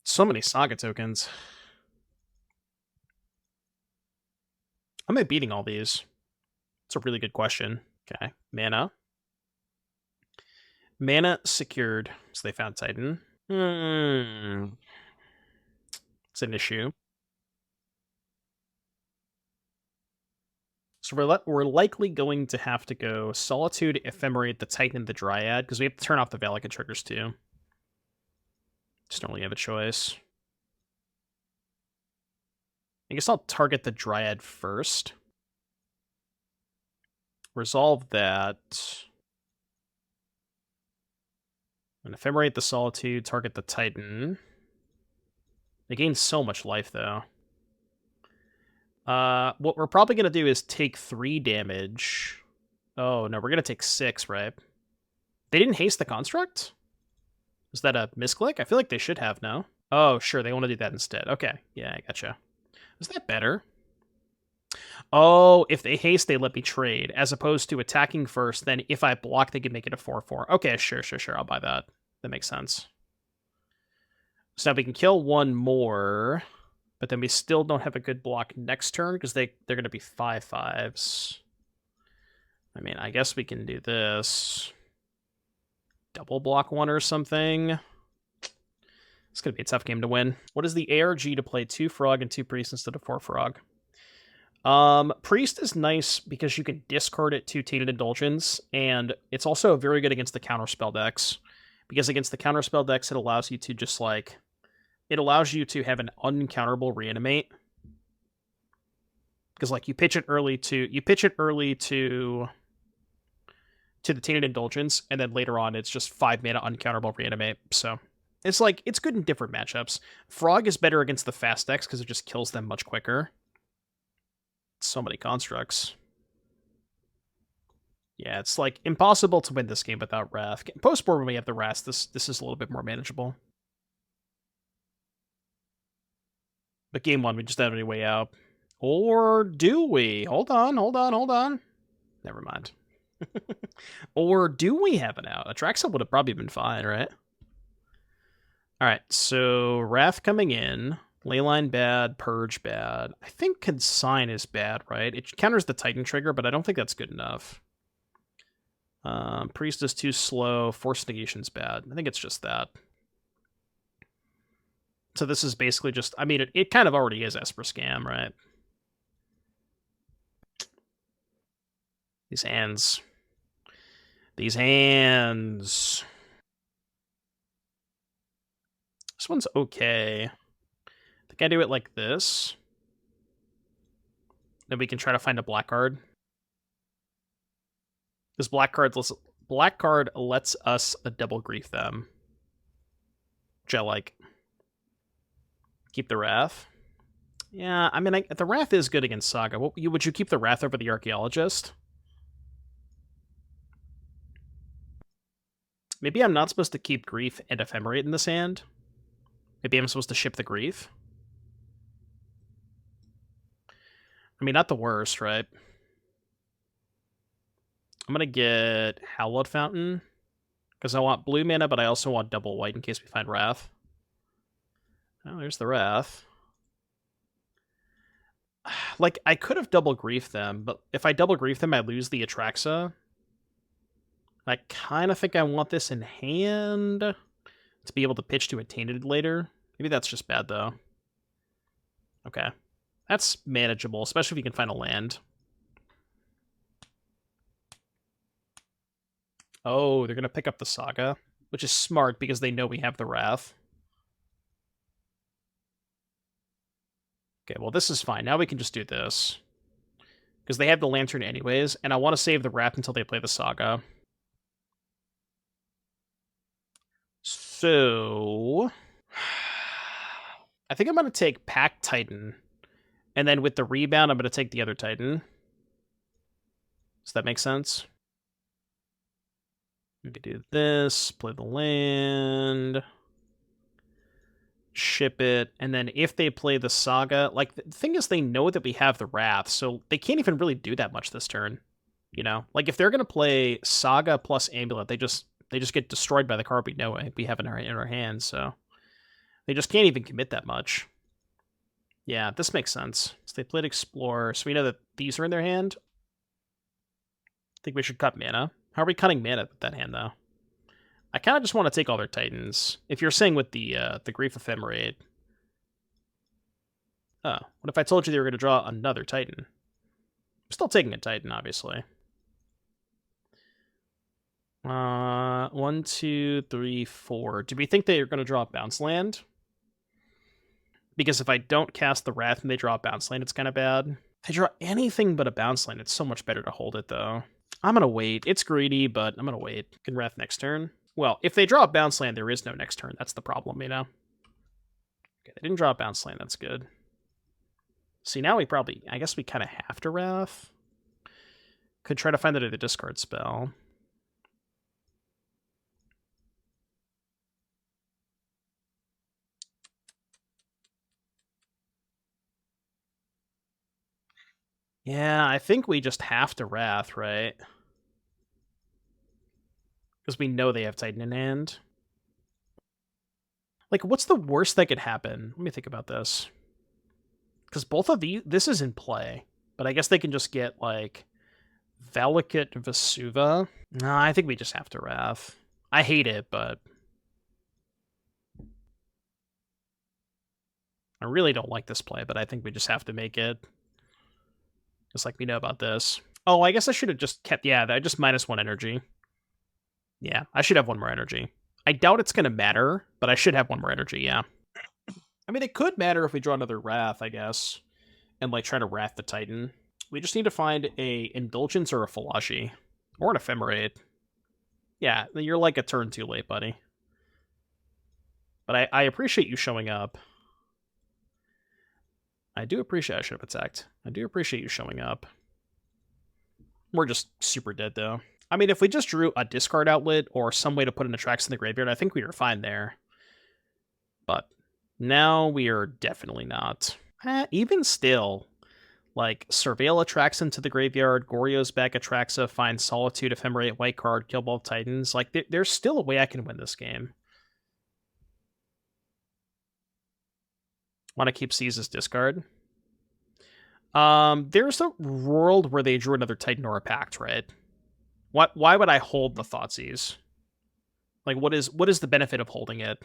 So many Saga tokens. Am I beating all these? It's a really good question. Okay, mana. Mana secured. So they found Titan. It's an issue. So we're likely going to have to go Solitude, Ephemerate, the Titan, and the Dryad, because we have to turn off the Valakut triggers too. Just don't really have a choice. I guess I'll target the Dryad first. Resolve that. And Ephemerate the Solitude, target the Titan. They gain so much life, though. What we're probably going to do is take 3 damage. Oh, no, we're going to take 6, right? They didn't haste the construct? Is that a misclick? I feel like they should have, no? Oh, sure, they want to do that instead. Okay, yeah, I gotcha. Is that better? Oh, if they haste, they let me trade, as opposed to attacking first, then if I block, they can make it a 4-4. Okay, sure, I'll buy that. That makes sense. So now we can kill one more, but then we still don't have a good block next turn, because they're going to be 5/5s. I mean, I guess we can do this. Double block one or something. It's going to be a tough game to win. What is the ARG to play 2 Frog and 2 Priest instead of 4 Frog? Priest is nice because you can discard it to Tainted Indulgence, and it's also very good against the counterspell decks. Because against the counterspell decks, it allows you to just, like... It allows you to have an uncounterable reanimate. Because, like, you pitch it early to the Tainted Indulgence, and then later on it's just 5 mana uncounterable reanimate. So it's like, it's good in different matchups. Frog is better against the fast decks because it just kills them much quicker. So many constructs. Yeah, it's like impossible to win this game without Wrath. Post-board when we have the Wrath, this is a little bit more manageable. But game 1, we just don't have any way out. Or do we? Hold on. Never mind. Or do we have an out? Atraxa would have probably been fine, right? Alright, so Wrath coming in. Leyline bad, Purge bad. I think Consign is bad, right? It counters the Titan trigger, but I don't think that's good enough. Priest is too slow. Force of Negation's bad. I think it's just that. So this is basically just... I mean, it kind of already is Esper Scam, right? These hands. This one's okay. I think I do it like this. Then we can try to find a black card. This black card lets us a double grief them. Which I like. Keep the Wrath. Yeah, I mean, the Wrath is good against Saga. Would you keep the Wrath over the Archaeologist? Maybe I'm not supposed to keep Grief and Ephemerate in this hand. Maybe I'm supposed to ship the Grief. I mean, not the worst, right? I'm going to get Hallowed Fountain, because I want blue mana, but I also want double white in case we find Wrath. Oh, there's the Wrath. Like, I could have double Grief them, but if I double Grief them, I lose the Atraxa. I kind of think I want this in hand to be able to pitch to a Tainted later. Maybe that's just bad, though. Okay. That's manageable, especially if you can find a land. Oh, they're going to pick up the Saga, which is smart because they know we have the Wrath. Okay, well, this is fine. Now we can just do this. Because they have the Lantern anyways, and I want to save the Wrath until they play the Saga. So... I think I'm going to take Pack Titan. And then with the rebound, I'm going to take the other Titan. Does that make sense? We could do this, play the land, ship it, and then if they play the Saga, like, the thing is they know that we have the Wrath, so they can't even really do that much this turn, you know? Like, if they're going to play Saga plus Amulet, they just get destroyed by the card we know we have in our hands, so they just can't even commit that much. Yeah, this makes sense. So they played Explorer, so we know that these are in their hand. I think we should cut mana. How are we cutting mana with that hand, though? I kind of just want to take all their Titans. If you're saying with the Grief Ephemerate. Oh, what if I told you they were going to draw another Titan? I'm still taking a Titan, obviously. 1, 2, 3, 4. Do we think they're going to draw a bounce land? Because if I don't cast the Wrath and they draw a bounce land, it's kind of bad. If they draw anything but a bounce land, it's so much better to hold it, though. I'm going to wait. It's greedy, but I'm going to wait. Can Wrath next turn? Well, if they draw a bounce land, there is no next turn. That's the problem, you know? Okay, they didn't draw a bounce land. That's good. See, now we probably... I guess we kind of have to Wrath. Could try to find that other discard spell. Yeah, I think we just have to Wrath, right? Because we know they have Titan in hand. Like, what's the worst that could happen? Let me think about this. Because both of these... This is in play. But I guess they can just get, like... Valakut Vesuva. No, I think we just have to Wrath. I hate it, but... I really don't like this play, but I think we just have to make it. Just like we know about this. Oh, I guess I should have just kept... Yeah, I just -1 energy. Yeah, I should have 1 more energy. I doubt it's going to matter, but I should have 1 more energy, yeah. I mean, it could matter if we draw another Wrath, I guess. And, like, try to Wrath the Titan. We just need to find a Indulgence or a Fallaji. Or an Ephemerate. Yeah, you're like a turn too late, buddy. But I appreciate you showing up. I do appreciate... I should have attacked. I do appreciate you showing up. We're just super dead, though. I mean, if we just drew a discard outlet or some way to put an Atraxa in the graveyard, I think we were fine there. But now we are definitely not. Even still, like, Surveil Atraxa into the graveyard, Goryo's back Atraxa, find Solitude, Ephemerate, white card, kill both Titans. Like, there's still a way I can win this game. Want to keep Caesar's discard? There's a world where they drew another Titan or a Pact, right? Why would I hold the Thoughtseize? Like, what is the benefit of holding it?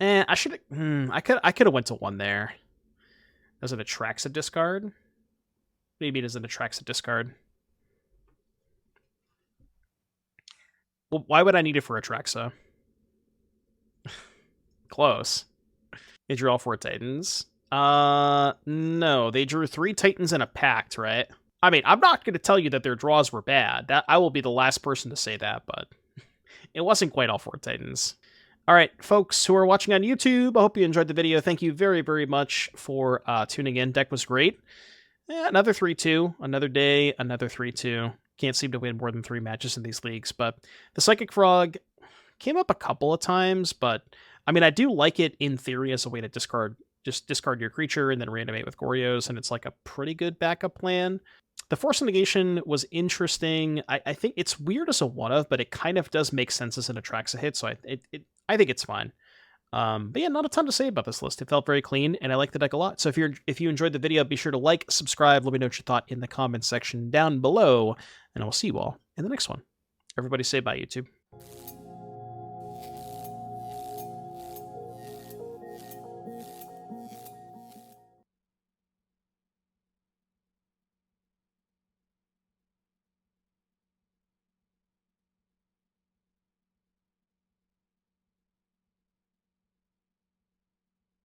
I should... I could have went to 1 there. Does it Atraxa discard? Maybe it doesn't Atraxa discard. Well, why would I need it for Atraxa? Close. They drew all 4 Titans. No, they drew 3 Titans and a Pact, right? I mean, I'm not going to tell you that their draws were bad. I will be the last person to say that, but it wasn't quite all 4 Titans. All right, folks who are watching on YouTube, I hope you enjoyed the video. Thank you very, very much for tuning in. Deck was great. Yeah, another 3-2, another day, another 3-2. Can't seem to win more than 3 matches in these leagues, but the Psychic Frog came up a couple of times, but I mean, I do like it in theory as a way to discard your creature and then reanimate with Goryos, and it's like a pretty good backup plan. The Force of Negation was interesting. I think it's weird as a one-of, but it kind of does make sense as an Atraxa hit, so I think it's fine. But yeah, not a ton to say about this list. It felt very clean, and I like the deck a lot. So if you enjoyed the video, be sure to like, subscribe, let me know what you thought in the comments section down below, and I will see you all in the next one. Everybody say bye, YouTube.